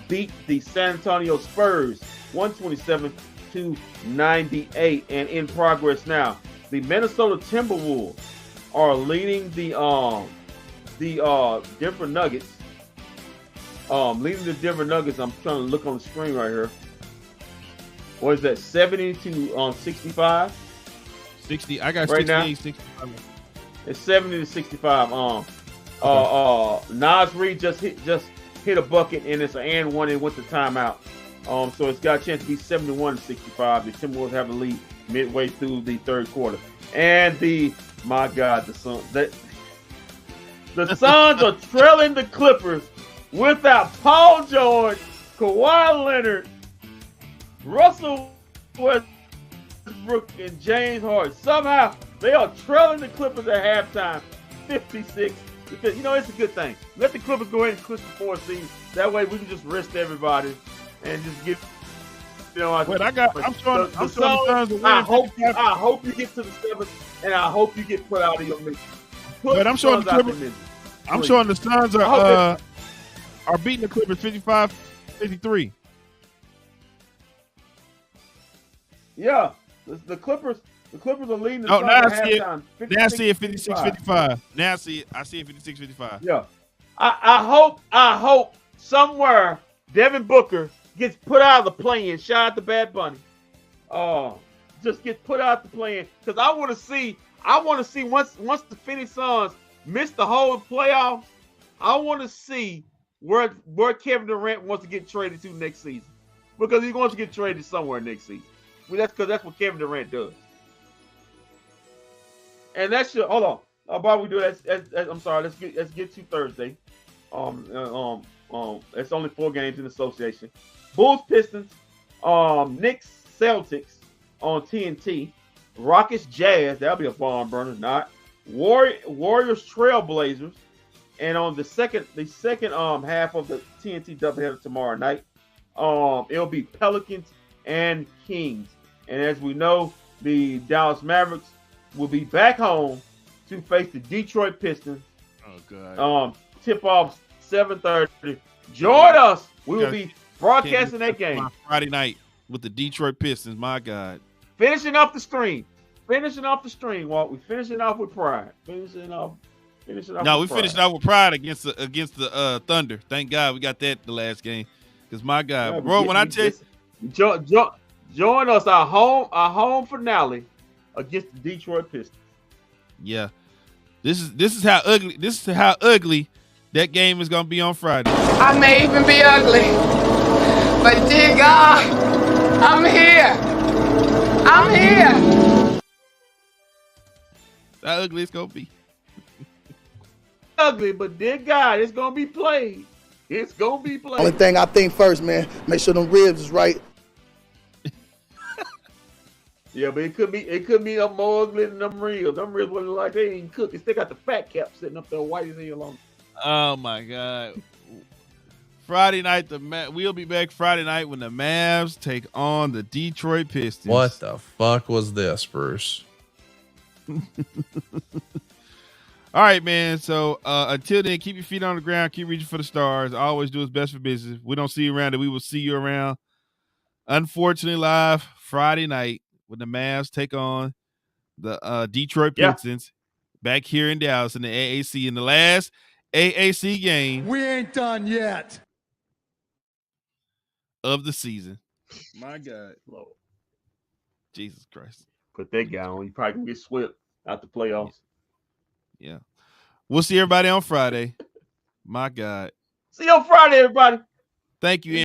beat the San Antonio Spurs 127-98. And in progress now, the Minnesota Timberwolves are leading the Denver Nuggets. Leading the Denver Nuggets. I'm trying to look on the screen right here. What is that? 70-65. 60. I got right 68, now. 65. It's 70-65. Nas Reed just hit a bucket and it's an and one and went to timeout. So it's got a chance to be 71-65. The Timberwolves have a lead midway through the third quarter. And the Suns are trailing the Clippers without Paul George, Kawhi Leonard, Russell Westbrook, and James Harden. Somehow they are trailing the Clippers at halftime, 56. Because it's a good thing. Let the Clippers go ahead and clinch the 4th seed. That way we can just rest everybody and just get. I'm showing the Suns. I hope you get to the 7th, and I hope you get put out of your mission. But I'm showing the Clippers. I'm showing the Suns are beating the Clippers 55-53. Yeah, the Clippers are leading the Suns at halftime. Now I see it 56-55. Now I see it 56-55. Yeah, I hope somewhere Devin Booker gets put out of the play-in. Shout out to Bad Bunny. Just get put out the play-in because I want to see once the Phoenix Suns miss the whole playoffs. I want to see where Kevin Durant wants to get traded to next season because he wants to get traded somewhere next season. Well, that's because that's what Kevin Durant does. And that's your hold on. While we do that, I'm sorry. Let's get to Thursday. It's only 4 games in the association. Bulls, Pistons, Knicks, Celtics on TNT. Rockets, Jazz. That'll be a barn burner. Not Warriors, Trailblazers, and on the second half of the TNT doubleheader tomorrow night, it'll be Pelicans and Kings. And as we know, the Dallas Mavericks will be back home to face the Detroit Pistons. Oh God! Tip off 7:30. Join us. We will be broadcasting that game Friday night with the Detroit Pistons. My God! Finishing up the stream finishing off the string, Walt. We finishing off with pride. Finishing off. No, we finished off with pride against the Thunder. Thank God we got that the last game. Because my God, Yeah, bro, when I tell you, join us our home finale against the Detroit Pistons. Yeah, this is how ugly that game is gonna be on Friday. I may even be ugly, but dear God, I'm here. I'm here. How ugly it's gonna be. Ugly, but dear God, it's gonna be played. It's gonna be played. Only thing I think first, man, make sure them ribs is right. Yeah, but it could be a more ugly than them ribs. Them ribs wasn't like they ain't cooked. They still got the fat cap sitting up there, white as hell on. Oh my God! Friday night, we'll be back Friday night when the Mavs take on the Detroit Pistons. What the fuck was this, Bruce? All right, man. So until then, keep your feet on the ground. Keep reaching for the stars. Always do what's best for business. If we don't see you around, we will see you around. Unfortunately, live Friday night when the Mavs take on the Detroit Pistons back here in Dallas in the AAC. In the last AAC game. We ain't done yet. Of the season. My God. Lord. Jesus Christ. Put that guy on. You probably can get swept out the playoffs. Yeah. We'll see everybody on Friday. My God. See you on Friday, everybody. Thank you.